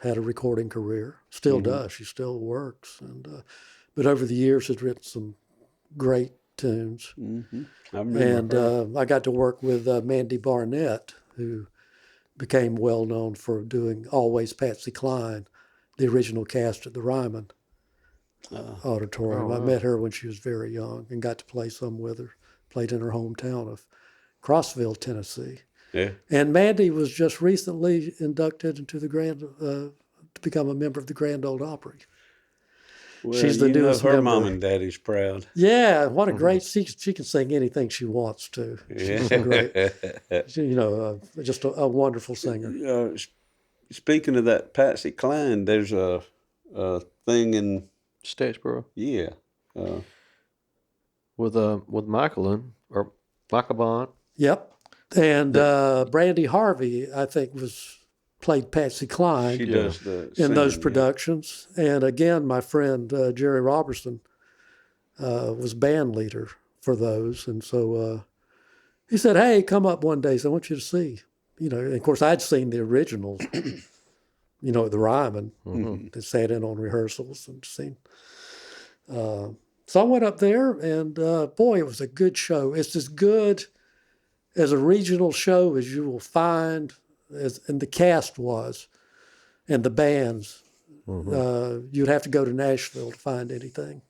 had a recording career. Still does. She still works. And but over the years has written some great tunes. I remember her. And I got to work with Mandy Barnett, who became well known for doing Always Patsy Cline, the original cast at the Ryman Auditorium. I met her when she was very young and got to play some with her. Played in her hometown of Crossville, Tennessee. Yeah. And Mandy was just recently inducted into the to become a member of the Grand Ole Opry. Well, She's the newest her member. mom and daddy's proud. Yeah, what a great, she can sing anything she wants to. She's great. Just a wonderful singer. Speaking of that Patsy Cline, there's a thing in Statesboro. Yeah. With Michael Bond. Yep. And Brandy Harvey, I think, played Patsy Cline She does in those productions. Yeah. And again, my friend Jerry Robertson was band leader for those. And so he said, hey, come up one day. So I want you to see. And of course, I'd seen the originals, at the Ryman. Mm-hmm. They sat in on rehearsals and seen. So I went up there, and boy, it was a good show. It's as good as a regional show as you will find, and the cast was, and the bands. Mm-hmm. You'd have to go to Nashville to find anything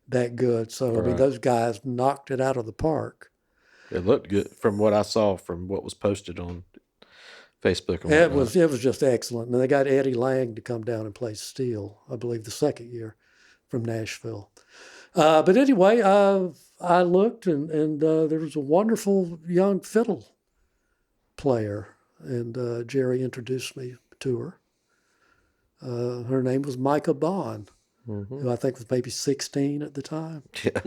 that good. So, I mean, those guys knocked it out of the park. It looked good from what I saw from what was posted on Facebook. And it was just excellent. And they got Eddie Lang to come down and play steel, I believe, the second year from Nashville. But anyway, I looked, and there was a wonderful young fiddle player, and Jerry introduced me to her. Her name was Micah Bond, who I think was maybe 16 at the time. Yeah,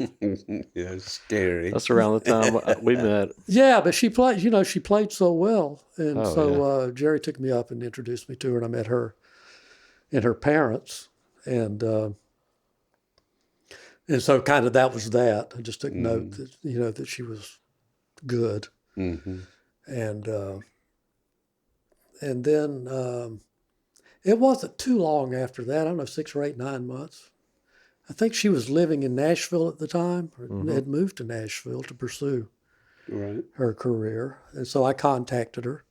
it's scary. That's around the time we met. Yeah, but she played so well. And Jerry took me up and introduced me to her, and I met her and her parents. And so kind of that was that. I just took note that, that she was good. Mm-hmm. And then it wasn't too long after that. I don't know, 6 or 8, 9 months. I think she was living in Nashville at the time, or had moved to Nashville to pursue her career. And so I contacted her.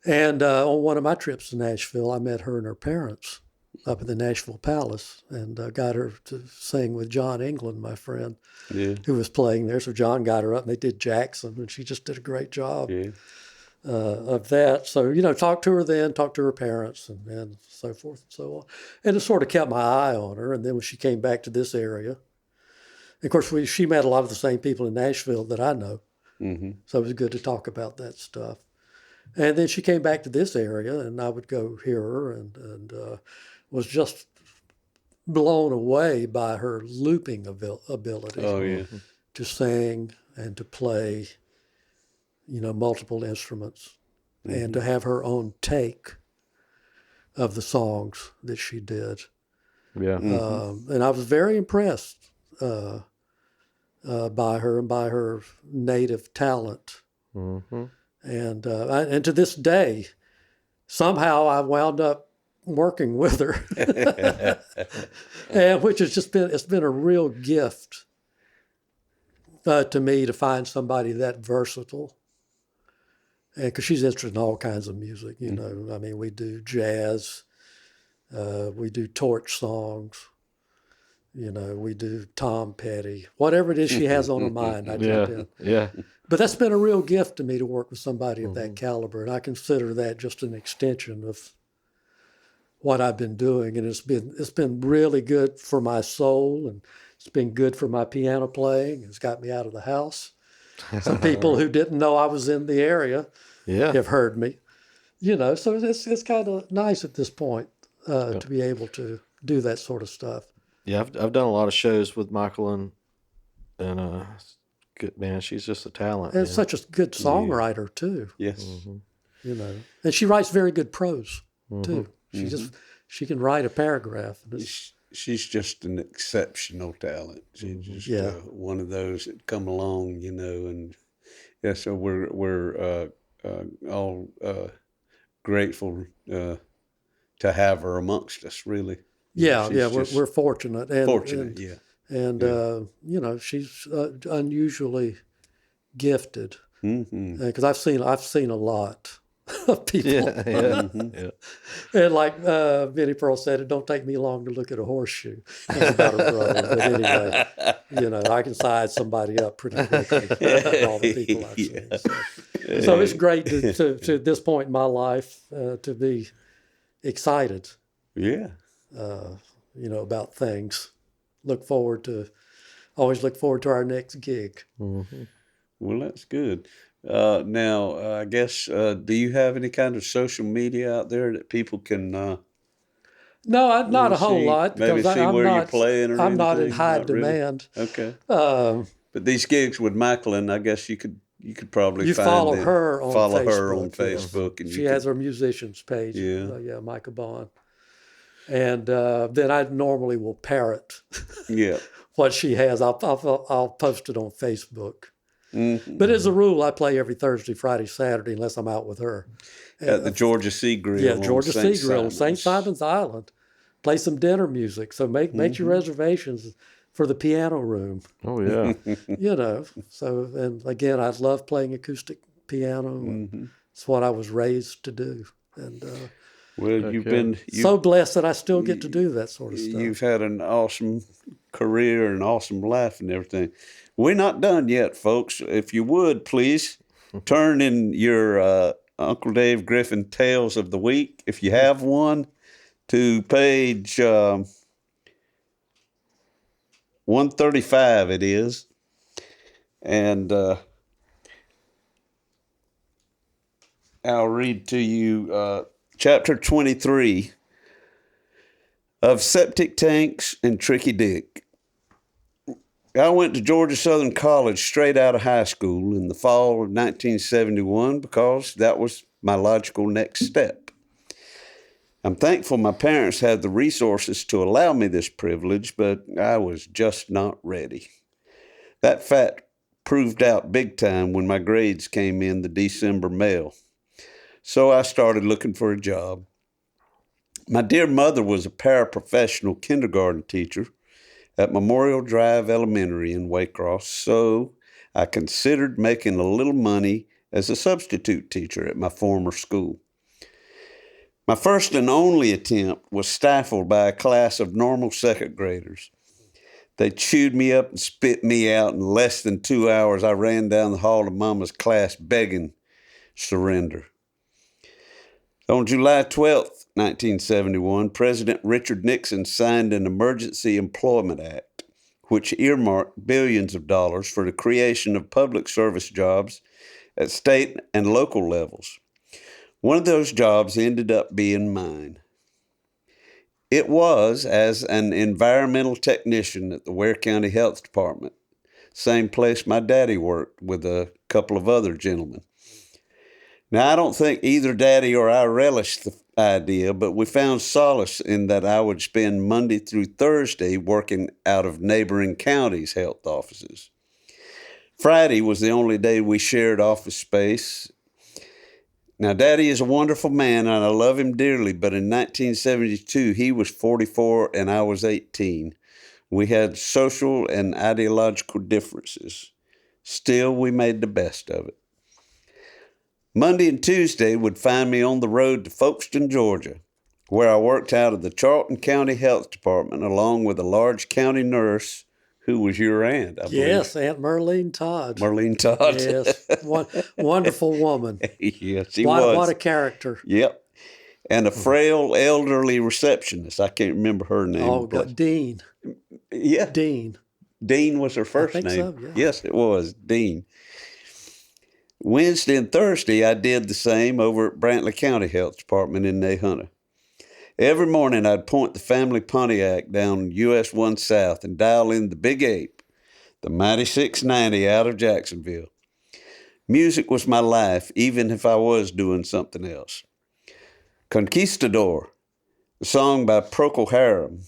And on one of my trips to Nashville, I met her and her parents up at the Nashville Palace, and got her to sing with John England, my friend, who was playing there. So John got her up, and they did Jackson, and she just did a great job of that. So, talked to her then, talked to her parents, and so forth and so on. And it sort of kept my eye on her. And then when she came back to this area, of course, she met a lot of the same people in Nashville that I know. Mm-hmm. So it was good to talk about that stuff. And then she came back to this area, and I would go hear her, and was just blown away by her looping ability to sing and to play, multiple instruments, and to have her own take of the songs that she did. Yeah. And I was very impressed by her and by her native talent. Mm-hmm. And to this day, somehow I wound up working with her, and which has it's been a real gift to me to find somebody that versatile. And because she's interested in all kinds of music, I mean, we do jazz, we do torch songs, we do Tom Petty, whatever it is she has on her mind, I jump in. Yeah. But that's been a real gift to me to work with somebody of that caliber, and I consider that just an extension of what I've been doing, and it's been really good for my soul, and it's been good for my piano playing. It's got me out of the house. Some people who didn't know I was in the area have heard me, So it's kind of nice at this point to be able to do that sort of stuff. Yeah, I've done a lot of shows with Michael, and good man. She's just a talent. And such a good songwriter too. Yes, and she writes very good prose too. She can write a paragraph. She's just an exceptional talent. She's just one of those that come along, and so we're all grateful to have her amongst us. Really, we're fortunate. And she's unusually gifted. Because I've seen a lot of people. Yeah. And like Benny Pearl said, it don't take me long to look at a horseshoe. It's about her brother. But anyway, I can size somebody up pretty quickly with all the people I've seen. So it's great to this point in my life to be excited. Yeah. About things. Always look forward to our next gig. Mm-hmm. Well, that's good. Now, I guess, do you have any kind of social media out there that people can No, not a whole lot. Maybe Because see I'm where not, you're playing or I'm not in anything? high Not really? demand. Okay. Um, But these gigs with Macklin, I guess you could probably You find follow them. her on follow Facebook. her on yes. Facebook, and She you has can, her musicians page. Yeah. Micah Bond. And then I normally will parrot yeah. what she has. I'll post it on Facebook. Mm-hmm. But as a rule, I play every Thursday, Friday, Saturday, unless I'm out with her. At the Georgia Sea Grill. Yeah, on Georgia St. Sea Grill, St. Simon's Island. Play some dinner music. So make your reservations for the piano room. Oh, yeah. So, and again, I love playing acoustic piano. It's what I was raised to do. And Well, you've so blessed that I still get to do that sort of stuff. You've had an awesome career and awesome life and everything. We're not done yet, folks. If you would, please turn in your Uncle Dave Griffin Tales of the Week, if you have one, to page 135 it is. And I'll read to you Chapter 23 of Septic Tanks and Tricky Dick. I went to Georgia Southern College straight out of high school in the fall of 1971 because that was my logical next step. I'm thankful my parents had the resources to allow me this privilege, but I was just not ready. That fact proved out big time when my grades came in the December mail. So I started looking for a job. My dear mother was a paraprofessional kindergarten teacher at Memorial Drive Elementary in Waycross, so I considered making a little money as a substitute teacher at my former school. My first and only attempt was stifled by a class of normal second graders. They chewed me up and spit me out. In less than 2 hours, I ran down the hall to Mama's class begging surrender. On July 12th, 1971, President Richard Nixon signed an Emergency Employment Act, which earmarked billions of dollars for the creation of public service jobs at state and local levels. One of those jobs ended up being mine. It was as an environmental technician at the Ware County Health Department, same place my daddy worked with a couple of other gentlemen. Now, I don't think either Daddy or I relished the idea, but we found solace in that I would spend Monday through Thursday working out of neighboring counties' health offices. Friday was the only day we shared office space. Now, Daddy is a wonderful man, and I love him dearly, but in 1972, he was 44 and I was 18. We had social and ideological differences. Still, we made the best of it. Monday and Tuesday would find me on the road to Folkestone, Georgia, where I worked out of the Charlton County Health Department along with a large county nurse who was your aunt, I believe. Yes, Aunt Merlene Todd. Merlene Todd. Yes, wonderful woman. Yes, she was. What a character. Yep. And a frail elderly receptionist. I can't remember her name. Oh, Dean. Yeah. Dean. Dean was her first name. So, yeah. Yes, it was, Dean. Wednesday and Thursday, I did the same over at Brantley County Health Department in Nahunta. Every morning, I'd point the family Pontiac down US 1 South and dial in the Big Ape, the mighty 690 out of Jacksonville. Music was my life, even if I was doing something else. Conquistador, a song by Procol Harum.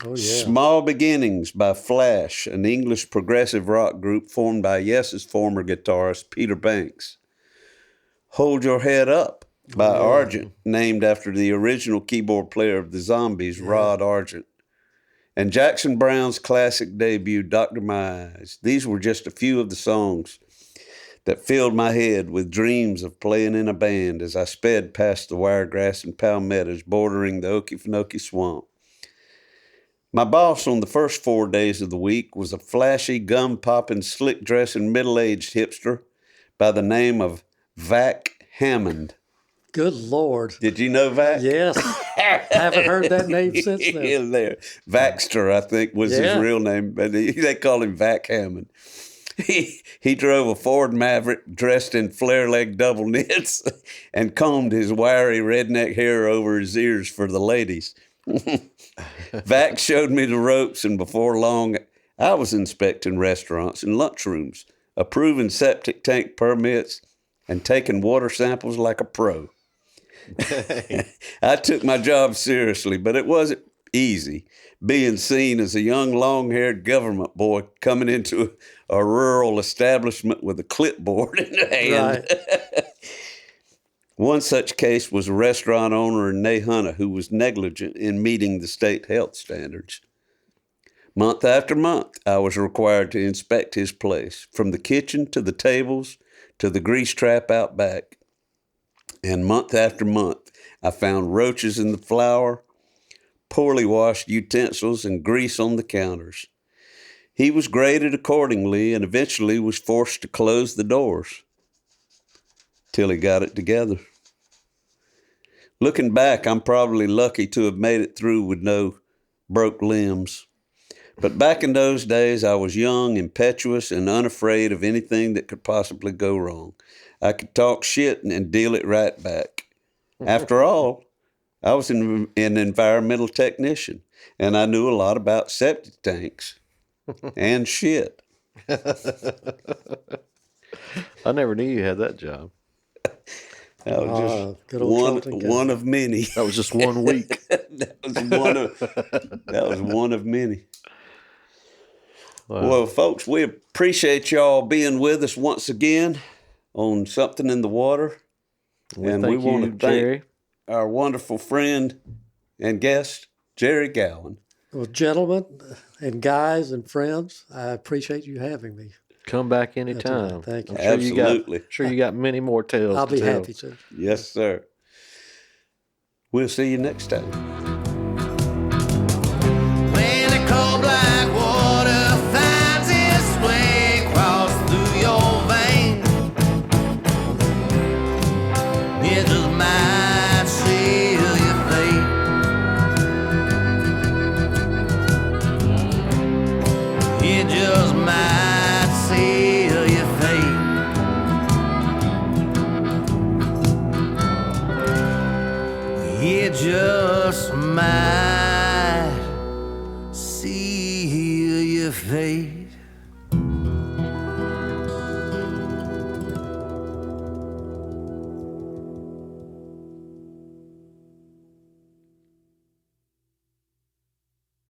Oh, yeah. Small Beginnings by Flash, an English progressive rock group formed by Yes's former guitarist Peter Banks. Hold Your Head Up by Argent, named after the original keyboard player of the Zombies, Rod Argent. And Jackson Browne's classic debut, Dr. My Eyes. These were just a few of the songs that filled my head with dreams of playing in a band as I sped past the wiregrass and palmettos bordering the Okefenokee Swamp. My boss on the first 4 days of the week was a flashy, gum-popping, slick-dressing, middle-aged hipster by the name of Vac Hammond. Good Lord. Did you know Vac? Yes. Haven't heard that name since then. In there. Vaxter, I think, was his real name, but they call him Vac Hammond. He drove a Ford Maverick dressed in flare-leg double knits and combed his wiry redneck hair over his ears for the ladies. Vac showed me the ropes, and before long, I was inspecting restaurants and lunchrooms, approving septic tank permits, and taking water samples like a pro. I took my job seriously, but it wasn't easy being seen as a young, long-haired government boy coming into a rural establishment with a clipboard in hand. Right. One such case was a restaurant owner in Nahunta who was negligent in meeting the state health standards. Month after month, I was required to inspect his place, from the kitchen to the tables to the grease trap out back. And month after month, I found roaches in the flour, poorly washed utensils, and grease on the counters. He was graded accordingly and eventually was forced to close the doors till he got it together. Looking back, I'm probably lucky to have made it through with no broke limbs. But back in those days, I was young, impetuous, and unafraid of anything that could possibly go wrong. I could talk shit and deal it right back. After all, I was an environmental technician, and I knew a lot about septic tanks and shit. I never knew you had that job. That was just one of many. That was just 1 week. that was one of many. Wow. Well, folks, we appreciate y'all being with us once again on Something in the Water. And we want to thank our wonderful friend and guest, Jerry Gowen. Well, gentlemen and guys and friends, I appreciate you having me. Come back anytime. Thank you. Absolutely. Sure you got many more tales I'll to be tell. happy to. Yes, sir. We'll see you next time.